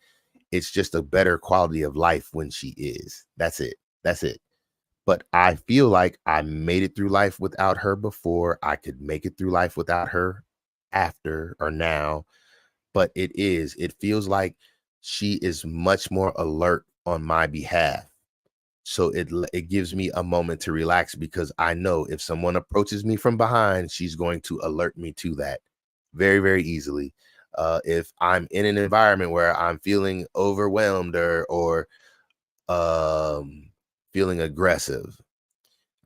It's just a better quality of life when she is. That's it. That's it. But I feel like I made it through life without her before. I could make it through life without her after or now. But it feels like she is much more alert on my behalf. So it gives me a moment to relax, because I know if someone approaches me from behind, she's going to alert me to that very, very easily. If I'm in an environment where I'm feeling overwhelmed or feeling aggressive,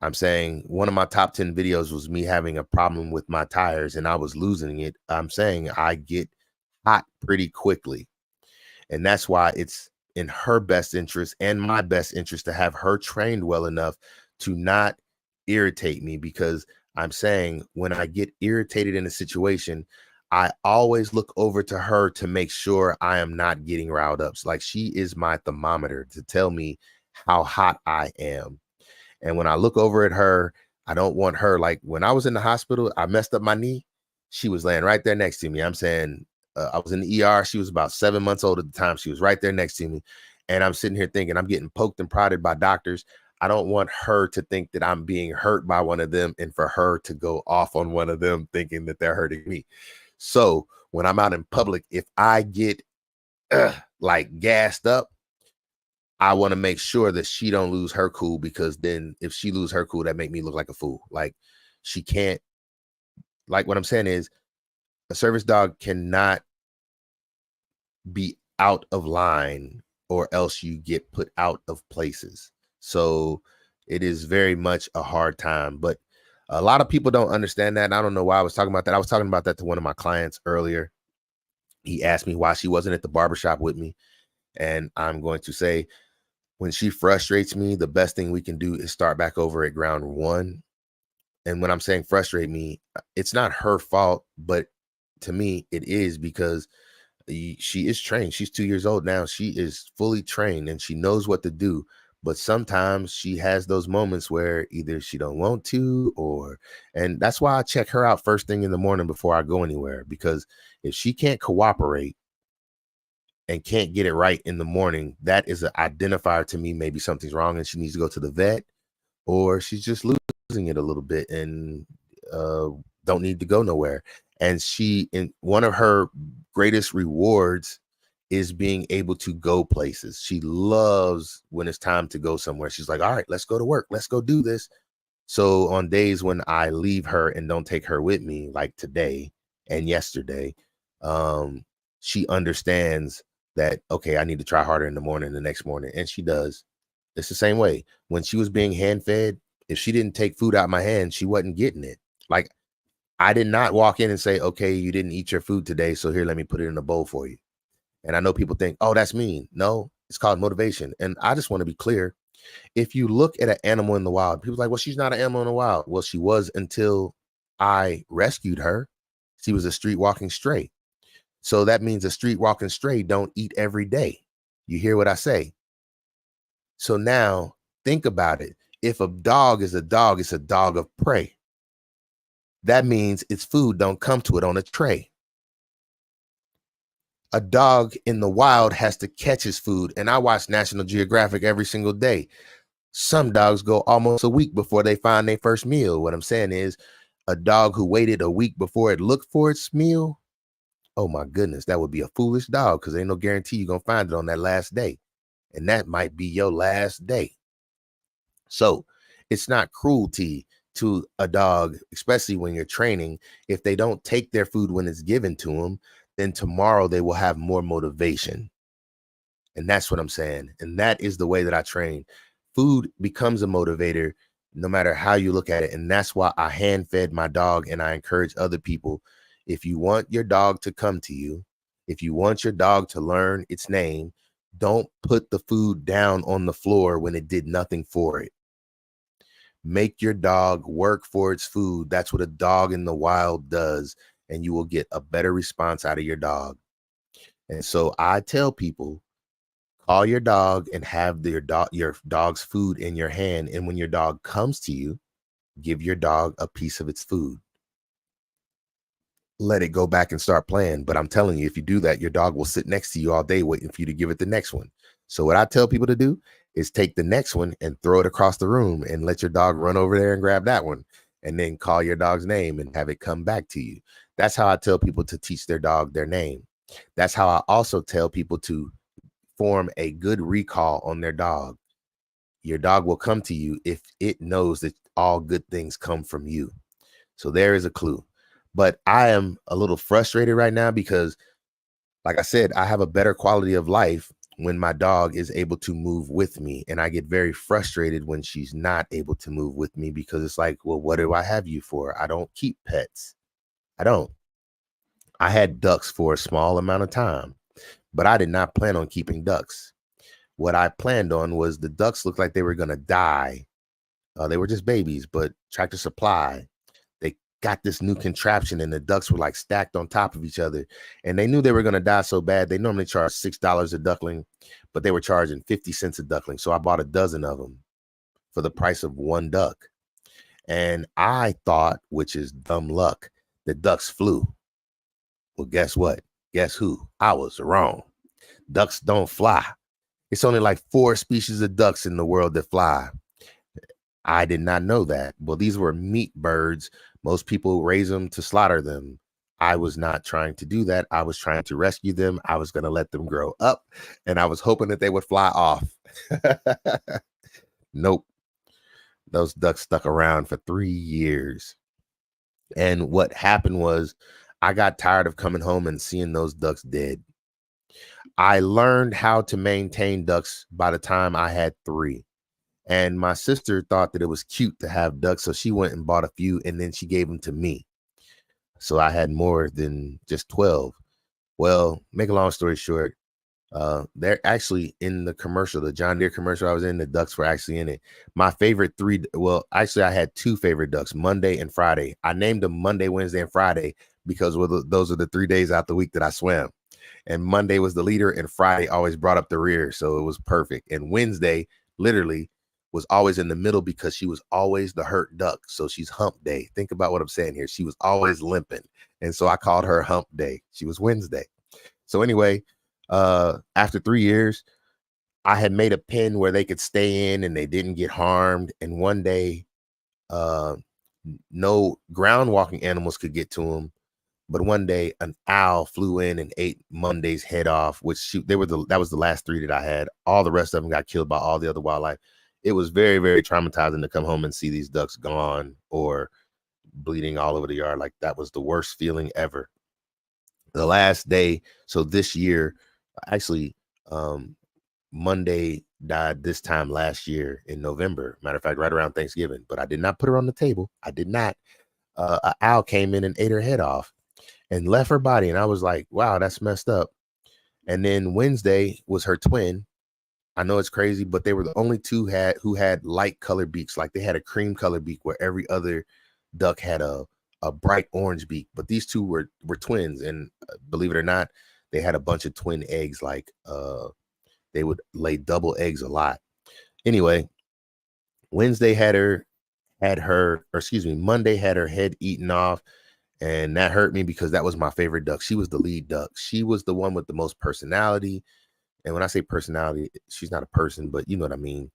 I'm saying one of my top 10 videos was me having a problem with my tires and I was losing it. I'm saying I get hot pretty quickly. And that's why it's in her best interest and my best interest to have her trained well enough to not irritate me, because I'm saying when I get irritated in a situation, I always look over to her to make sure I am not getting riled up. So, like, she is my thermometer to tell me how hot I am. And when I look over at her, I don't want her, like when I was in the hospital, I messed up my knee. She was laying right there next to me. I'm saying, I was in the ER. She was about 7 months old at the time. She was right there next to me. And I'm sitting here thinking, I'm getting poked and prodded by doctors. I don't want her to think that I'm being hurt by one of them and for her to go off on one of them thinking that they're hurting me. So when I'm out in public, if I get like gassed up, I want to make sure that she don't lose her cool, because then if she lose her cool, that make me look like a fool. Like, she can't, like, what I'm saying is a service dog cannot be out of line, or else you get put out of places. So it is very much a hard time, but a lot of people don't understand that. And I don't know why I was talking about that. I was talking about that to one of my clients earlier. He asked me why she wasn't at the barbershop with me. And I'm going to say, when she frustrates me, the best thing we can do is start back over at ground one. And when I'm saying frustrate me, it's not her fault, but to me, it is, because she is trained. She's 2 years old now. She is fully trained and she knows what to do. But sometimes she has those moments where either she don't want to, and that's why I check her out first thing in the morning before I go anywhere. Because if she can't cooperate and can't get it right in the morning, that is an identifier to me. Maybe something's wrong and she needs to go to the vet, or she's just losing it a little bit and don't need to go nowhere. And she, in one of her greatest rewards, is being able to go places. She loves when it's time to go somewhere. She's like, all right, let's go to work. Let's go do this. So on days when I leave her and don't take her with me, like today and yesterday, she understands that, okay, I need to try harder in the morning, the next morning. And she does. It's the same way. When she was being hand fed, if she didn't take food out of my hand, she wasn't getting it. Like, I did not walk in and say, okay, you didn't eat your food today, so here, let me put it in a bowl for you. And I know people think, oh, that's mean. No, it's called motivation. And I just want to be clear. If you look at an animal in the wild, people are like, well, she's not an animal in the wild. Well, she was until I rescued her. She was a street walking stray. So that means a street walking stray don't eat every day. You hear what I say? So now think about it. If a dog is a dog, it's a dog of prey. That means its food don't come to it on a tray. A dog in the wild has to catch his food. And I watch National Geographic every single day. Some dogs go almost a week before they find their first meal. What I'm saying is, a dog who waited a week before it looked for its meal, oh my goodness, that would be a foolish dog because ain't no guarantee you're going to find it on that last day. And that might be your last day. So it's not cruelty to a dog, especially when you're training. If they don't take their food when it's given to them, then tomorrow they will have more motivation. And that's what I'm saying. And that is the way that I train. Food becomes a motivator no matter how you look at it. And that's why I hand fed my dog. And I encourage other people, if you want your dog to come to you, if you want your dog to learn its name, don't put the food down on the floor when it did nothing for it. Make your dog work for its food. That's what a dog in the wild does. And you will get a better response out of your dog. And so I tell people, call your dog and have your dog's food in your hand. And when your dog comes to you, give your dog a piece of its food. Let it go back and start playing. But I'm telling you, if you do that, your dog will sit next to you all day waiting for you to give it the next one. So what I tell people to do is take the next one and throw it across the room and let your dog run over there and grab that one. And then call your dog's name and have it come back to you. That's how I tell people to teach their dog their name. That's how I also tell people to form a good recall on their dog. Your dog will come to you if it knows that all good things come from you. So there is a clue. But I am a little frustrated right now because, like I said, I have a better quality of life when my dog is able to move with me. And I get very frustrated when she's not able to move with me because it's like, well, what do I have you for? I don't keep pets. I don't. I had ducks for a small amount of time, but I did not plan on keeping ducks. What I planned on was the ducks looked like they were going to die. They were just babies, but Tractor Supply, they got this new contraption and the ducks were like stacked on top of each other. And they knew they were going to die so bad. They normally charge $6 a duckling, but they were charging 50 cents a duckling. So I bought a dozen of them for the price of one duck. And I thought, which is dumb luck, the ducks flew. Well, guess what? Guess who? I was wrong. Ducks don't fly. It's only like 4 species of ducks in the world that fly. I did not know that. Well, these were meat birds. Most people raise them to slaughter them. I was not trying to do that. I was trying to rescue them. I was going to let them grow up, and I was hoping that they would fly off. Nope. Those ducks stuck around for 3 years. And what happened was I got tired of coming home and seeing those ducks dead. I learned how to maintain ducks by the time I had 3. And my sister thought that it was cute to have ducks. So she went and bought a few and then she gave them to me. So I had more than just 12. Well, make a long story short, they're actually in the commercial, the John Deere commercial I was in, the ducks were actually in it. My favorite 3, well, actually I had 2 favorite ducks, Monday and Friday. I named them Monday, Wednesday, and Friday because those are the 3 days out the week that I swam. And Monday was the leader and Friday always brought up the rear. So it was perfect. And Wednesday literally was always in the middle because she was always the hurt duck. So she's hump day. Think about what I'm saying here. She was always limping. And so I called her hump day. She was Wednesday. So anyway, after 3 years, I had made a pen where they could stay in and they didn't get harmed. And one day, no ground walking animals could get to them. But one day an owl flew in and ate Monday's head off, which that was the last 3 that I had. All the rest of them got killed by all the other wildlife. It was very, very traumatizing to come home and see these ducks gone or bleeding all over the yard. Like that was the worst feeling ever. The last day. So this year, actually, Monday died this time last year in November. Matter of fact, right around Thanksgiving, but I did not put her on the table. I did not. An owl came in and ate her head off and left her body. And I was like, wow, that's messed up. And then Wednesday was her twin. I know it's crazy, but they were the only 2 who had light colored beaks. Like they had a cream colored beak where every other duck had a bright orange beak. But these 2 were twins. And believe it or not, they had a bunch of twin eggs. Like they would lay double eggs a lot. Anyway, Monday had her head eaten off. And that hurt me because that was my favorite duck. She was the lead duck. She was the one with the most personality. And when I say personality, she's not a person, but you know what I mean.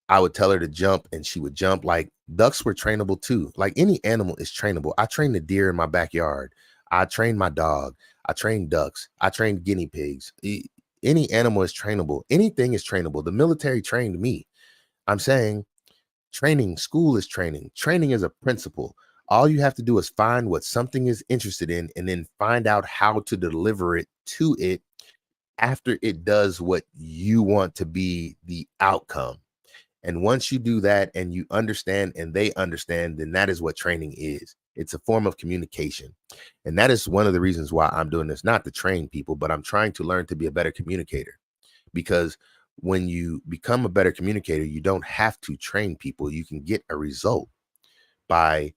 I would tell her to jump and she would jump. Like ducks were trainable too. Like any animal is trainable. I trained the deer in my backyard. I trained my dog. I trained ducks. I trained guinea pigs. Any animal is trainable. Anything is trainable. The military trained me. I'm saying training, school is training. Training is a principle. All you have to do is find what something is interested in and then find out how to deliver it to it after it does what you want to be the outcome. And once you do that and you understand and they understand, then that is what training is. It's a form of communication. And that is one of the reasons why I'm doing this, not to train people, but I'm trying to learn to be a better communicator. Because when you become a better communicator, you don't have to train people. You can get a result by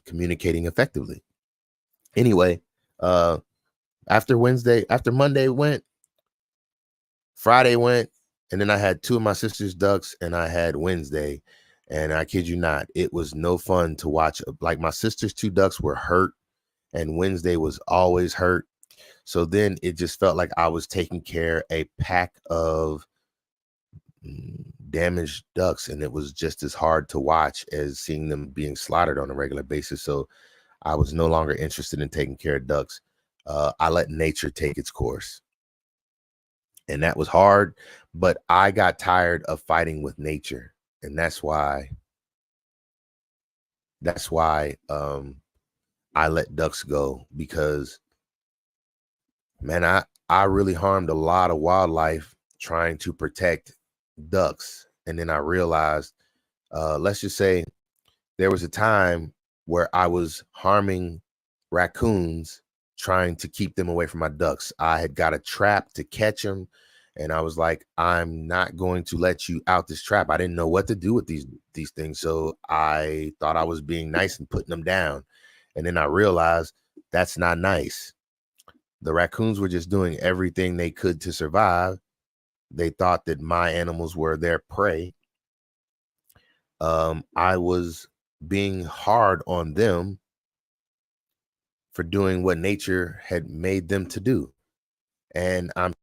communicating effectively. Anyway, after Monday went, Friday went, and then I had 2 of my sister's ducks and I had Wednesday. And I kid you not, it was no fun to watch. Like my sister's 2 ducks were hurt and Wednesday was always hurt. So then it just felt like I was taking care of a pack of damaged ducks, and it was just as hard to watch as seeing them being slaughtered on a regular basis. So I was no longer interested in taking care of ducks. I let nature take its course. And that was hard, but I got tired of fighting with nature. And that's why I let ducks go, because man, I really harmed a lot of wildlife trying to protect ducks. And then I realized, let's just say there was a time where I was harming raccoons trying to keep them away from my ducks. I had got a trap to catch them, and I was like, I'm not going to let you out this trap. I didn't know what to do with these things, so I thought I was being nice and putting them down. And then I realized that's not nice. The raccoons were just doing everything they could to survive. They thought that my animals were their prey. I was being hard on them for doing what nature had made them to do. And I'm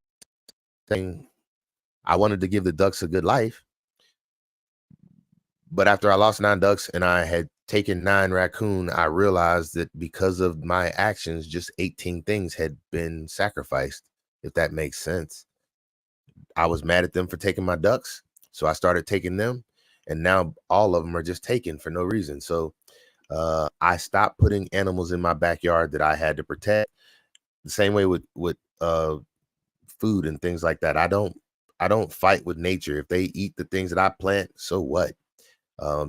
saying I wanted to give the ducks a good life. But after I lost 9 ducks and I had taken 9 raccoon, I realized that because of my actions, just 18 things had been sacrificed, if that makes sense. I was mad at them for taking my ducks, so I started taking them, and now all of them are just taken for no reason. So I stopped putting animals in my backyard that I had to protect. The same way with food and things like that. I don't fight with nature. If they eat the things that I plant, so what?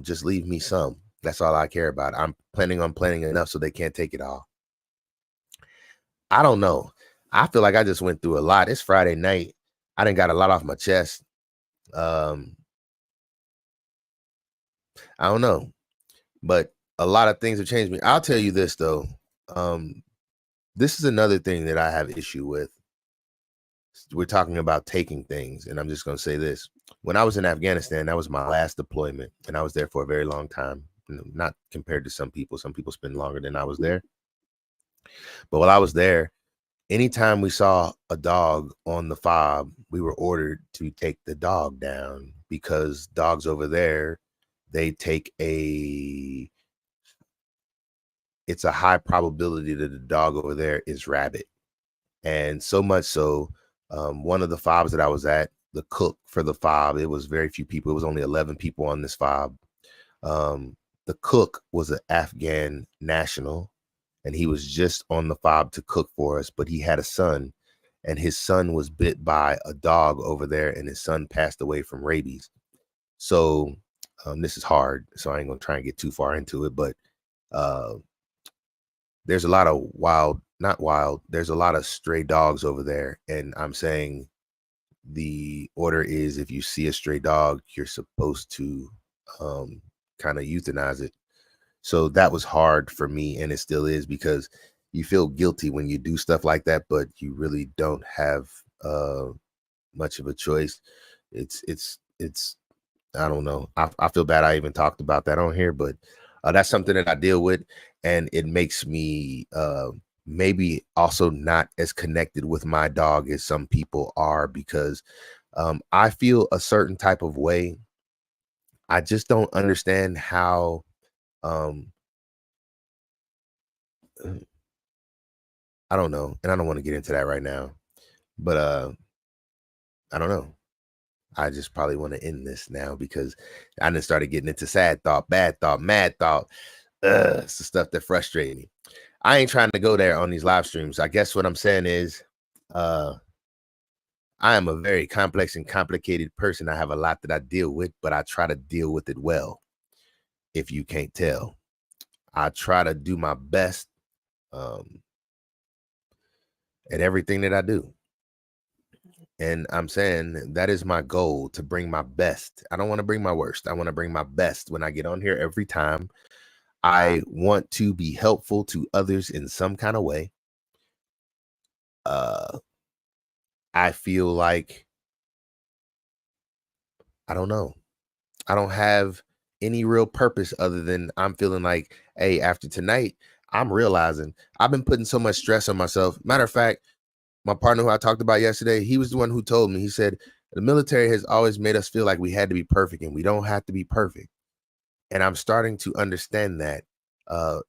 Just leave me some. That's all I care about. I'm planning on planting enough so they can't take it all. I don't know. I feel like I just went through a lot. It's Friday night. I done got a lot off my chest. I don't know, but a lot of things have changed me. I'll tell you this though. This is another thing that I have issue with. We're talking about taking things, and I'm just going to say this. When I was in Afghanistan, that was my last deployment, and I was there for a very long time. Not compared to some people. Some people spend longer than I was there. But while I was there, anytime we saw a dog on the fob, we were ordered to take the dog down, because dogs over there, it's a high probability that the dog over there is rabid. And so much so, one of the fobs that I was at, the cook for the fob, it was very few people. It was only 11 people on this fob. The cook was an Afghan national, and he was just on the fob to cook for us, but he had a son, and his son was bit by a dog over there, and his son passed away from rabies. So this is hard, so I ain't gonna try and get too far into it, but there's a lot of there's a lot of stray dogs over there, and I'm saying the order is, if you see a stray dog, you're supposed to kind of euthanize it. So that was hard for me, and it still is, because you feel guilty when you do stuff like that, but you really don't have much of a choice. It's I don't know. I feel bad I even talked about that on here, but that's something that I deal with, and it makes me maybe also not as connected with my dog as some people are, because I feel a certain type of way. I just don't understand how um I don't know, and I don't want to get into that right now, but I don't know. I just probably want to end this now because I done started getting into sad thought, bad thought, mad thought. It's the stuff that frustrates me. I ain't trying to go there on these live streams. I guess what I'm saying is, uh, I am a very complex and complicated person. I have a lot that I deal with, but I try to deal with it well. If you can't tell, I try to do my best um, at everything that I do. And I'm saying that is my goal, to bring my best. I don't want to bring my worst. I want to bring my best when I get on here every time. I want to be helpful to others in some kind of way. Uh, I feel like, I don't know. I don't have any real purpose other than I'm feeling like, hey, after tonight, I'm realizing I've been putting so much stress on myself. Matter of fact, my partner who I talked about yesterday, he was the one who told me, he said, the military has always made us feel like we had to be perfect, and we don't have to be perfect. And I'm starting to understand that. Uh,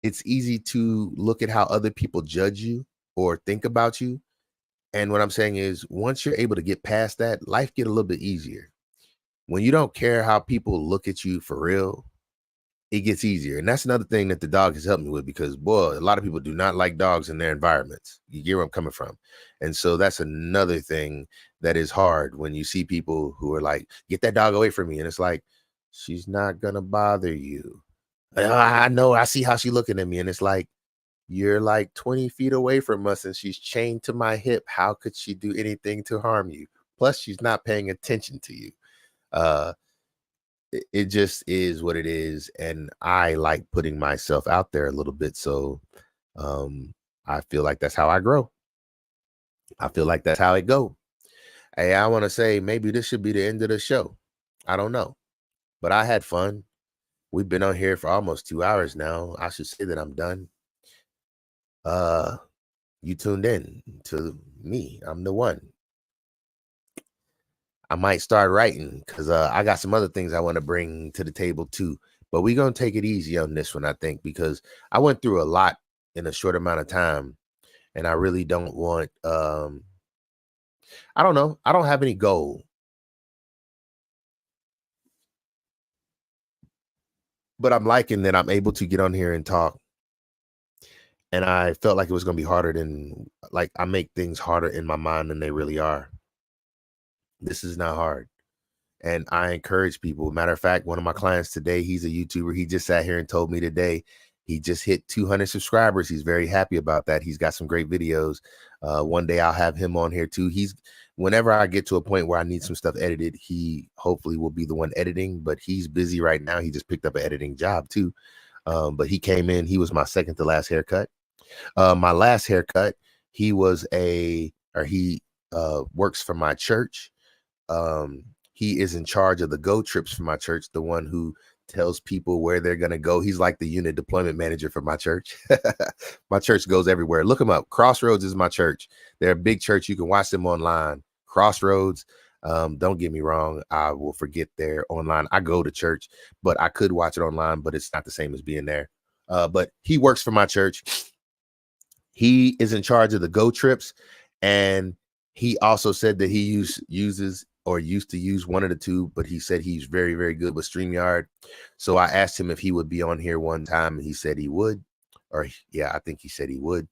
it's easy to look at how other people judge you or think about you. And what I'm saying is, once you're able to get past that, life get a little bit easier. When you don't care how people look at you for real, it gets easier. And that's another thing that the dog has helped me with, because boy, a lot of people do not like dogs in their environments. You get where I'm coming from. And so that's another thing that is hard when you see people who are like, get that dog away from me. And it's like, she's not gonna bother you. I know, I see how she's looking at me. And it's like, you're like 20 feet away from us and she's chained to my hip. How could she do anything to harm you? Plus, she's not paying attention to you. Uh it just is what it is, and I like putting myself out there a little bit, so um I feel like that's how I grow. I feel like that's how it go. Hey, I want to say maybe this should be the end of the show. I don't know, but I had fun. We've been on here for almost 2 hours now. I should say that I'm done. uh you tuned in to me. I'm the one. I might start writing because I got some other things I want to bring to the table too. But we're gonna take it easy on this one, I think, because I went through a lot in a short amount of time, and I really don't want I don't know. I don't have any goal, but I'm liking that I'm able to get on here and talk. And I felt like it was gonna be harder than, like, I make things harder in my mind than they really are. This is not hard. And I encourage people. Matter of fact, one of my clients today, he's a YouTuber. He just sat here and told me today he just hit 200 subscribers. He's very happy about that. He's got some great videos. One day I'll have him on here too. Whenever I get to a point where I need some stuff edited, he hopefully will be the one editing, but he's busy right now. He just picked up an editing job too. But he came in, he was my second to last haircut. My last haircut, he works for my church. He is in charge of the go trips for my church, the one who tells people where they're going to go. He's like the unit deployment manager for my church. My church goes everywhere. Look him up. Crossroads is my church. They're a big church. You can watch them online. Crossroads. Don't get me wrong. I will forget they're online. I go to church, but I could watch it online, but it's not the same as being there. But he works for my church. He is in charge of the go trips, and he also said that he uses or used to use one of the two, but he said he's very, very good with StreamYard. So I asked him if he would be on here one time, and he said he would. Or yeah, I think he said he would.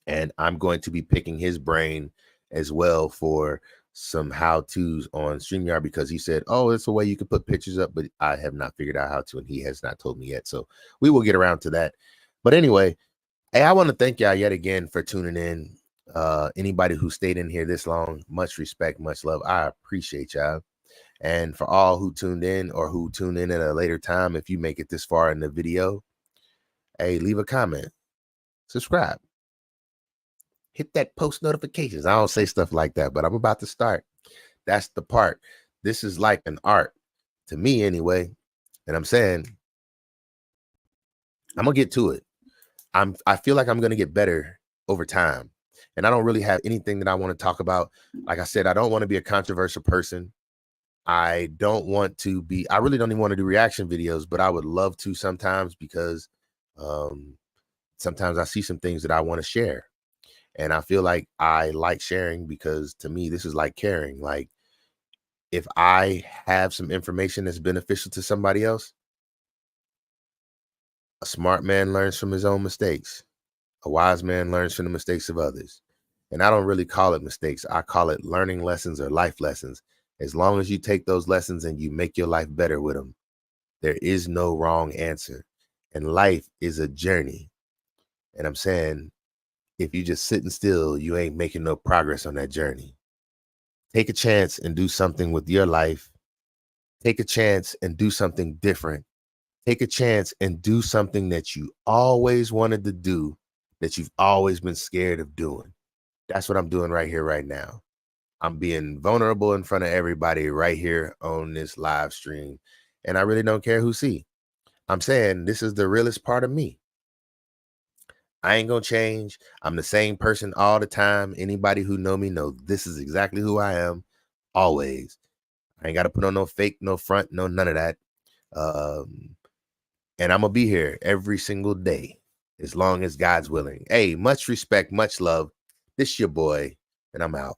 And I'm going to be picking his brain as well for some how-tos on StreamYard, because he said, oh, it's a way you can put pictures up, but I have not figured out how to, and he has not told me yet. So we will get around to that. But anyway, hey, I want to thank y'all yet again for tuning in. Anybody who stayed in here this long, much respect, much love. I appreciate y'all. And for all who tuned in or who tune in at a later time, if you make it this far in the video, hey, leave a comment, subscribe, hit that post notifications. I don't say stuff like that, but I'm about to start. That's the part. This is like an art to me anyway. And I'm saying I'm gonna get to it. I feel like I'm gonna get better over time. And I don't really have anything that I want to talk about. Like I said, I don't want to be a controversial person. I don't want to be, I really don't even want to do reaction videos, but I would love to sometimes because um, sometimes I see some things that I want to share. And I feel like I like sharing because to me, this is like caring. Like if I have some information that's beneficial to somebody else, a smart man learns from his own mistakes. A wise man learns from the mistakes of others. And I don't really call it mistakes. I call it learning lessons or life lessons. As long as you take those lessons and you make your life better with them, there is no wrong answer. And life is a journey. And I'm saying, if you just sitting still, you ain't making no progress on that journey. Take a chance and do something with your life. Take a chance and do something different. Take a chance and do something that you always wanted to do, that you've always been scared of doing. That's what I'm doing right here, right now. I'm being vulnerable in front of everybody right here on this live stream. And I really don't care who see. I'm saying this is the realest part of me. I ain't gonna change. I'm the same person all the time. Anybody who know me know this is exactly who I am always. I ain't got to put on no fake, no front, no none of that. Um, and I'm gonna be here every single day as long as God's willing. Hey, much respect, much love. This your boy, and I'm out.